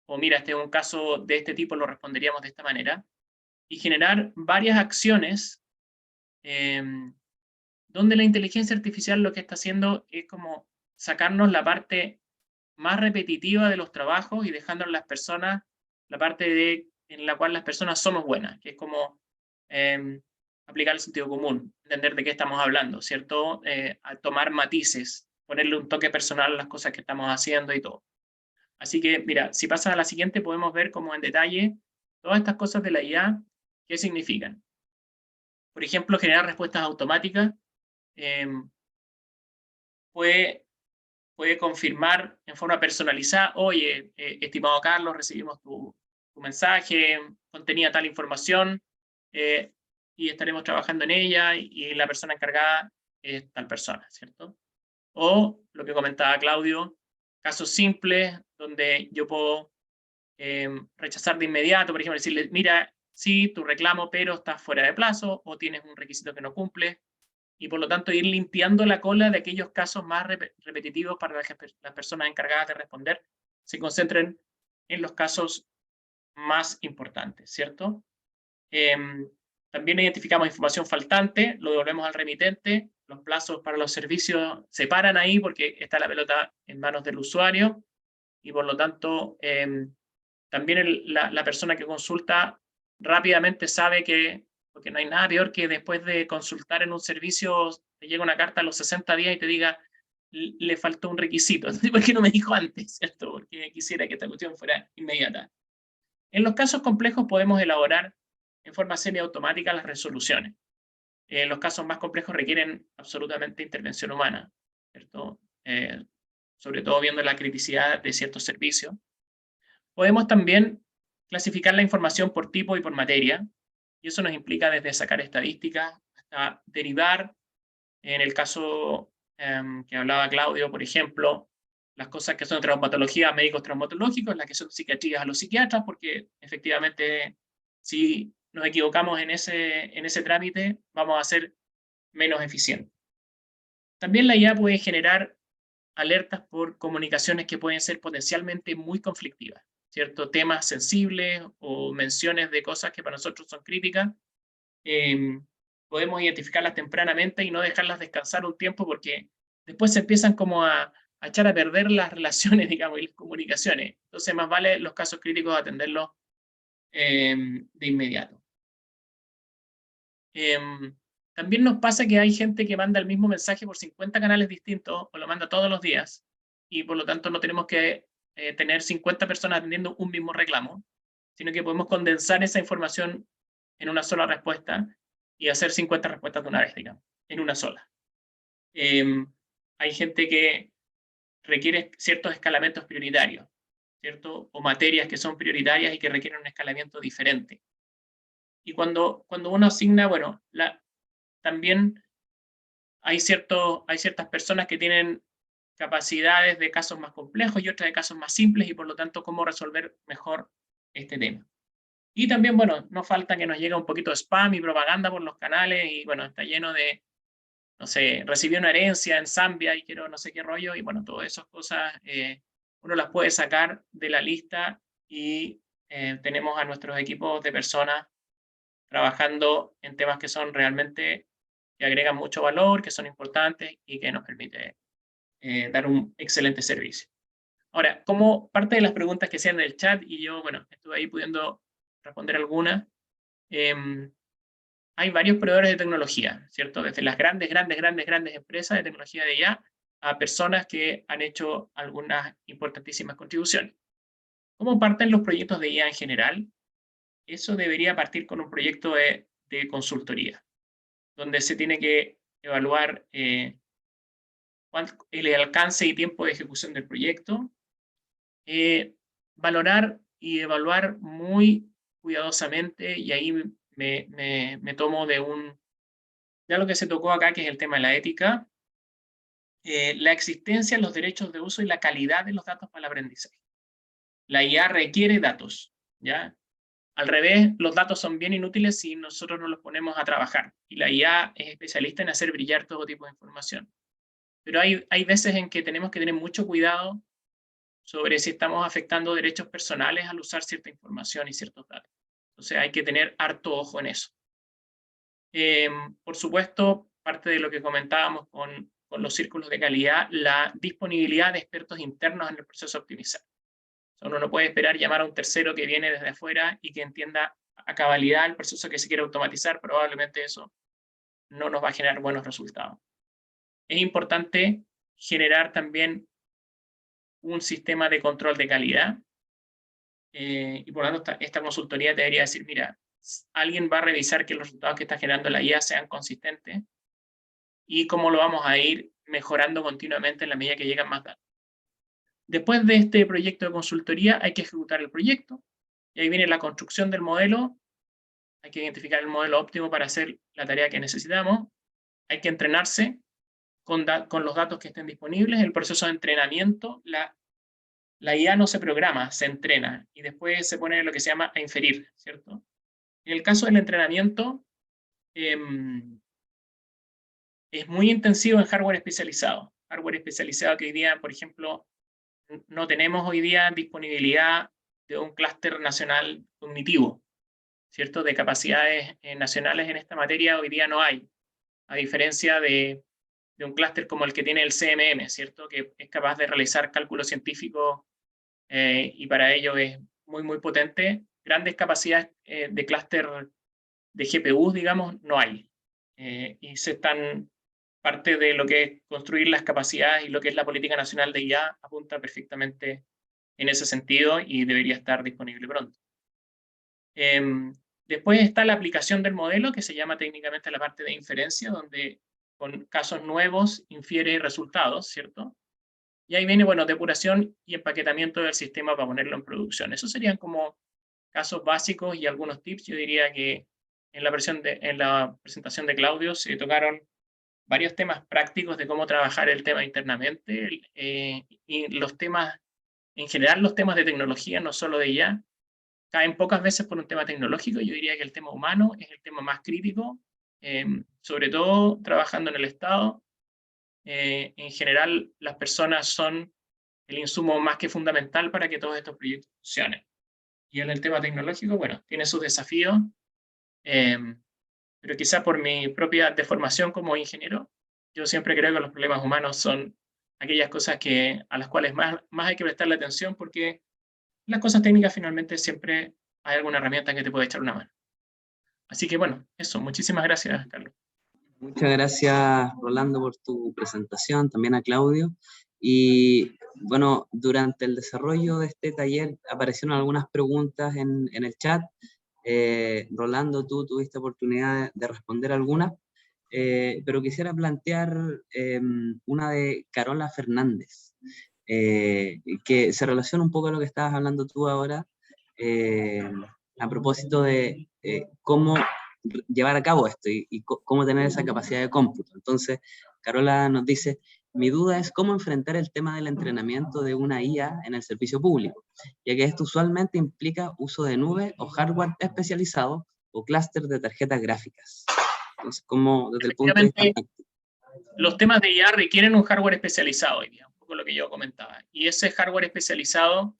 o mira, este es un caso de este tipo, lo responderíamos de esta manera, y generar varias acciones donde la inteligencia artificial lo que está haciendo es como sacarnos la parte más repetitiva de los trabajos y dejando a las personas la parte en la cual las personas somos buenas, que es como aplicar el sentido común, entender de qué estamos hablando, ¿cierto? A tomar matices, ponerle un toque personal a las cosas que estamos haciendo y todo. Así que, mira, si pasas a la siguiente podemos ver como en detalle todas estas cosas de la IA, qué significan. Por ejemplo, generar respuestas automáticas puede confirmar en forma personalizada, oye, estimado Carlos, recibimos tu mensaje, contenía tal información, y estaremos trabajando en ella, y la persona encargada es tal persona, ¿cierto? O lo que comentaba Claudio, casos simples donde yo puedo rechazar de inmediato, por ejemplo, decirle, mira, sí, tu reclamo, pero está fuera de plazo, o tienes un requisito que no cumple, y por lo tanto ir limpiando la cola de aquellos casos más repetitivos para que las personas encargadas de responder se concentren en los casos más importantes, ¿cierto? También identificamos información faltante, lo devolvemos al remitente, los plazos para los servicios se paran ahí porque está la pelota en manos del usuario, y por lo tanto también la persona que consulta rápidamente sabe que, porque no hay nada peor que después de consultar en un servicio, te llega una carta a los 60 días y te diga, le faltó un requisito. ¿Por qué no me dijo antes? ¿Cierto? Porque quisiera que esta cuestión fuera inmediata. En los casos complejos podemos elaborar en forma semiautomática las resoluciones. Los casos más complejos requieren absolutamente intervención humana, ¿cierto? Sobre todo viendo la criticidad de ciertos servicios. Podemos también clasificar la información por tipo y por materia, y eso nos implica desde sacar estadísticas hasta derivar, en el caso que hablaba Claudio, por ejemplo, las cosas que son traumatología, médicos traumatológicos, las que son psiquiatrías a los psiquiatras, porque efectivamente si nos equivocamos en ese trámite, vamos a ser menos eficientes. También la IA puede generar alertas por comunicaciones que pueden ser potencialmente muy conflictivas, ¿cierto? Temas sensibles o menciones de cosas que para nosotros son críticas, podemos identificarlas tempranamente y no dejarlas descansar un tiempo, porque después se empiezan como a echar a perder las relaciones, digamos, y las comunicaciones. Entonces más vale los casos críticos atenderlos de inmediato. También nos pasa que hay gente que manda el mismo mensaje por 50 canales distintos, o lo manda todos los días, y por lo tanto no tenemos que tener 50 personas atendiendo un mismo reclamo, sino que podemos condensar esa información en una sola respuesta y hacer 50 respuestas de una vez, digamos, en una sola. Hay gente que requiere ciertos escalamientos prioritarios, ¿cierto? O materias que son prioritarias y que requieren un escalamiento diferente. Y cuando uno asigna, bueno, también hay ciertas personas que tienen capacidades de casos más complejos y otras de casos más simples, y por lo tanto cómo resolver mejor este tema. Y también, bueno, no falta que nos llegue un poquito de spam y propaganda por los canales, y bueno, está lleno de, no sé, recibí una herencia en Zambia y quiero no sé qué rollo, y bueno, todas esas cosas uno las puede sacar de la lista, y tenemos a nuestros equipos de personas trabajando en temas que son realmente, que agregan mucho valor, que son importantes y que nos permite dar un excelente servicio. Ahora, como parte de las preguntas que hacían en el chat, y yo, bueno, estuve ahí pudiendo responder algunas, hay varios proveedores de tecnología, ¿cierto? Desde las grandes empresas de tecnología de IA a personas que han hecho algunas importantísimas contribuciones. ¿Cómo parten los proyectos de IA en general? Eso debería partir con un proyecto de consultoría, donde se tiene que evaluar el alcance y tiempo de ejecución del proyecto, valorar y evaluar muy cuidadosamente, y ahí me tomo de lo que se tocó acá, que es el tema de la ética, la existencia, los derechos de uso y la calidad de los datos para el aprendizaje. La IA requiere datos, ¿ya? Al revés, los datos son bien inútiles si nosotros no los ponemos a trabajar, y la IA es especialista en hacer brillar todo tipo de información. Pero hay veces en que tenemos que tener mucho cuidado sobre si estamos afectando derechos personales al usar cierta información y ciertos datos. Entonces hay que tener harto ojo en eso. Por supuesto, parte de lo que comentábamos con los círculos de calidad, la disponibilidad de expertos internos en el proceso de optimizar. Uno no puede esperar llamar a un tercero que viene desde afuera y que entienda a cabalidad el proceso que se quiere automatizar. Probablemente eso no nos va a generar buenos resultados. Es importante generar también un sistema de control de calidad, y por lo tanto esta consultoría debería decir, mira, alguien va a revisar que los resultados que está generando la IA sean consistentes, y cómo lo vamos a ir mejorando continuamente en la medida que llegan más datos. Después de este proyecto de consultoría hay que ejecutar el proyecto, y ahí viene la construcción del modelo. Hay que identificar el modelo óptimo para hacer la tarea que necesitamos. Hay que entrenarse con los datos que estén disponibles. El proceso de entrenamiento, la IA no se programa, se entrena, y después se pone lo que se llama a inferir, ¿cierto? En el caso del entrenamiento, es muy intensivo en hardware especializado. Hardware especializado que hoy día, por ejemplo, no tenemos hoy día disponibilidad de un clúster nacional cognitivo, ¿cierto? De capacidades nacionales en esta materia hoy día no hay, a diferencia de un clúster como el que tiene el CMM, ¿cierto? Que es capaz de realizar cálculos científicos, y para ello es muy potente. Grandes capacidades de clúster de GPUs, digamos, no hay. Y parte de lo que es construir las capacidades y lo que es la política nacional de IA apunta perfectamente en ese sentido y debería estar disponible pronto. Después está la aplicación del modelo, que se llama técnicamente la parte de inferencia, donde con casos nuevos infiere resultados, ¿cierto? Y ahí viene, bueno, depuración y empaquetamiento del sistema para ponerlo en producción. Esos serían como casos básicos y algunos tips. Yo diría que en la presentación de Claudio se tocaron varios temas prácticos de cómo trabajar el tema internamente, y los temas, en general los temas de tecnología, no solo de IA, caen pocas veces por un tema tecnológico. Yo diría que el tema humano es el tema más crítico, sobre todo trabajando en el Estado. En general, las personas son el insumo más que fundamental para que todos estos proyectos funcionen. Y en el tema tecnológico, bueno, tiene sus desafíos, pero quizá por mi propia deformación como ingeniero, yo siempre creo que los problemas humanos son aquellas cosas a las cuales más hay que prestarle atención, porque las cosas técnicas finalmente siempre hay alguna herramienta que te puede echar una mano. Así que bueno, eso. Muchísimas gracias, Carlos. Muchas gracias, Rolando, por tu presentación, también a Claudio. Y bueno, durante el desarrollo de este taller aparecieron algunas preguntas en el chat. Rolando, tú tuviste oportunidad de responder algunas, pero quisiera plantear una de Carola Fernández, que se relaciona un poco a lo que estabas hablando tú ahora, a propósito de cómo llevar a cabo esto y cómo tener esa capacidad de cómputo. Entonces, Carola nos dice: mi duda es cómo enfrentar el tema del entrenamiento de una IA en el servicio público, ya que esto usualmente implica uso de nube o hardware especializado o clúster de tarjetas gráficas. Entonces, ¿cómo desde el punto de vista práctico? Los temas de IA requieren un hardware especializado hoy día, un poco lo que yo comentaba. Y ese hardware especializado,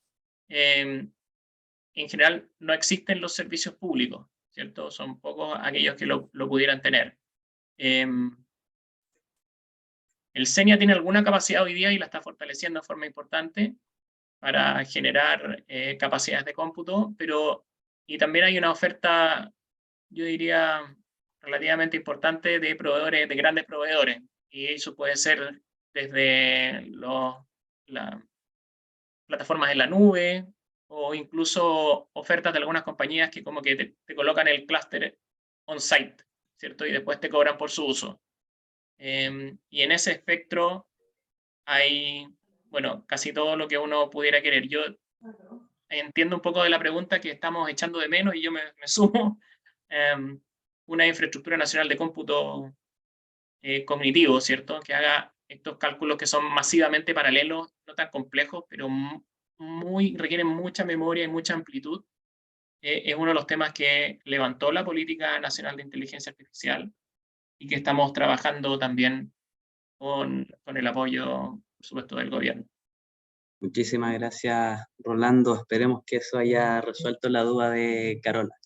en general, no existe en los servicios públicos, ¿cierto? Son pocos aquellos que lo pudieran tener. El SENIA tiene alguna capacidad hoy día y la está fortaleciendo de forma importante para generar capacidades de cómputo, y también hay una oferta, yo diría, relativamente importante de proveedores, de grandes proveedores, y eso puede ser desde las plataformas en la nube, o incluso ofertas de algunas compañías que como que te colocan el clúster on-site, ¿cierto? Y después te cobran por su uso. Y en ese espectro hay, bueno, casi todo lo que uno pudiera querer. Yo entiendo un poco de la pregunta que estamos echando de menos, y yo me sumo, una infraestructura nacional de cómputo cognitivo, ¿cierto? Que haga estos cálculos que son masivamente paralelos, no tan complejos, pero requieren mucha memoria y mucha amplitud. Es uno de los temas que levantó la Política Nacional de Inteligencia Artificial y que estamos trabajando también con el apoyo, por supuesto, del gobierno. Muchísimas gracias, Rolando. Esperemos que eso haya resuelto la duda de Carola.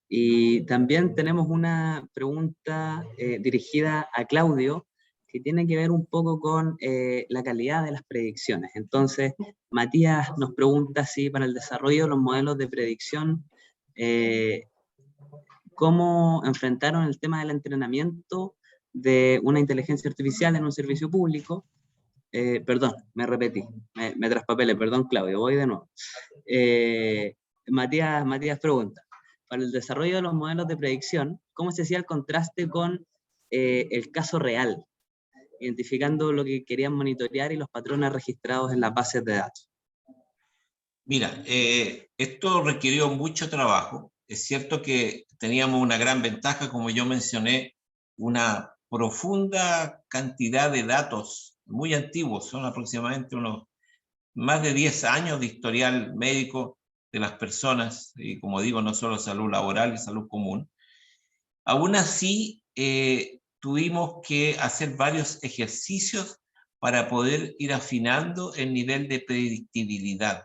Y también tenemos una pregunta dirigida a Claudio, que tiene que ver un poco con la calidad de las predicciones. Entonces, Matías nos pregunta si para el desarrollo de los modelos de predicción, ¿cómo enfrentaron el tema del entrenamiento de una inteligencia artificial en un servicio público? Perdón, me repetí, me traspapelé, perdón, Claudio, voy de nuevo. Matías pregunta, para el desarrollo de los modelos de predicción, ¿cómo se hacía el contraste con el caso real, identificando lo que querían monitorear y los patrones registrados en las bases de datos? Mira, esto requirió mucho trabajo. Es cierto que teníamos una gran ventaja, como yo mencioné, una profunda cantidad de datos muy antiguos, son aproximadamente unos más de 10 años de historial médico de las personas, y como digo, no solo salud laboral y salud común. Aún así, tuvimos que hacer varios ejercicios para poder ir afinando el nivel de predictibilidad.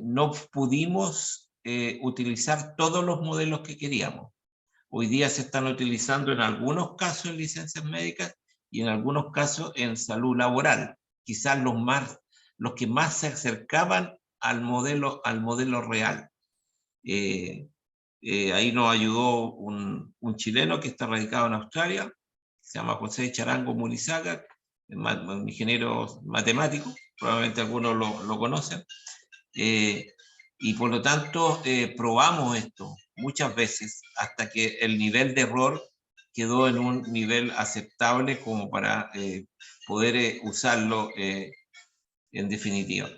No pudimos utilizar todos los modelos que queríamos. Hoy día se están utilizando en algunos casos en licencias médicas y en algunos casos en salud laboral. Quizás los que más se acercaban al modelo real. Ahí nos ayudó un chileno que está radicado en Australia, se llama José Charango Murizaga, un ingeniero matemático, probablemente algunos lo conocen. Y por lo tanto probamos esto muchas veces hasta que el nivel de error quedó en un nivel aceptable como para poder usarlo en definitiva.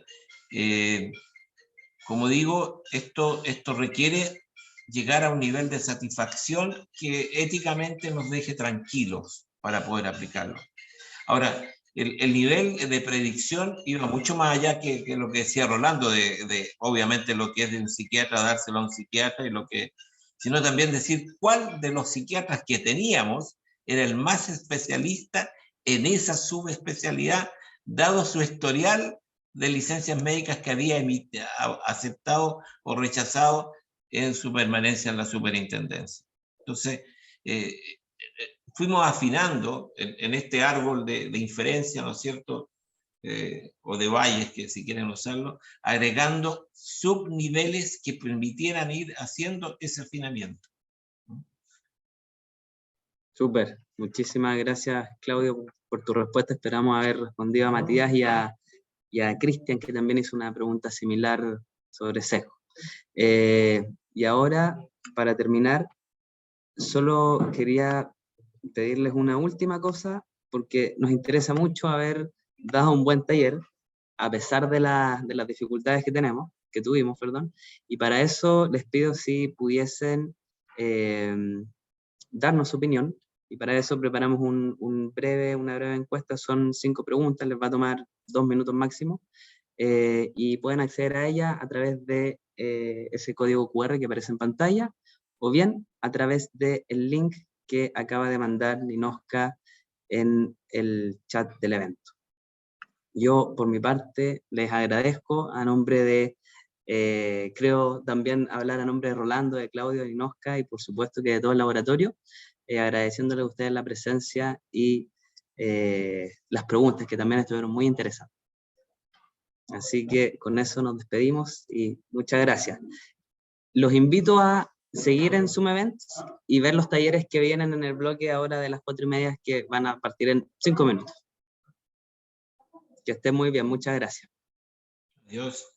Como digo, esto requiere llegar a un nivel de satisfacción que éticamente nos deje tranquilos para poder aplicarlo. Ahora, el nivel de predicción iba mucho más allá que lo que decía Rolando, de obviamente lo que es de un psiquiatra, dárselo a un psiquiatra, sino también decir cuál de los psiquiatras que teníamos era el más especialista en esa subespecialidad, dado su historial de licencias médicas que había aceptado o rechazado en su permanencia en la superintendencia. Entonces, fuimos afinando en este árbol de inferencia, ¿no es cierto?, o de valles, que si quieren usarlo, agregando subniveles que permitieran ir haciendo ese afinamiento. Súper, muchísimas gracias, Claudio, por tu respuesta. Esperamos haber respondido a Matías y a Cristian, que también hizo una pregunta similar sobre sesgo. Y ahora, para terminar, solo quería pedirles una última cosa, porque nos interesa mucho haber dado un buen taller, a pesar de las dificultades que tuvimos, y para eso les pido si pudiesen darnos su opinión, y para eso preparamos una breve encuesta, son 5 preguntas, les va a tomar 2 minutos máximo, y pueden acceder a ella a través de ese código QR que aparece en pantalla, o bien a través del link que acaba de mandar Ninoska en el chat del evento. Yo, por mi parte, les agradezco a nombre de, creo también hablar a nombre de Rolando, de Claudio, de Ninoska y por supuesto que de todo el laboratorio, agradeciéndole a ustedes la presencia y las preguntas, que también estuvieron muy interesantes. Así que con eso nos despedimos y muchas gracias. Los invito a seguir en Zoom Events y ver los talleres que vienen en el bloque ahora de las 4:30, que van a partir en 5 minutos. Que estén muy bien, muchas gracias. Adiós.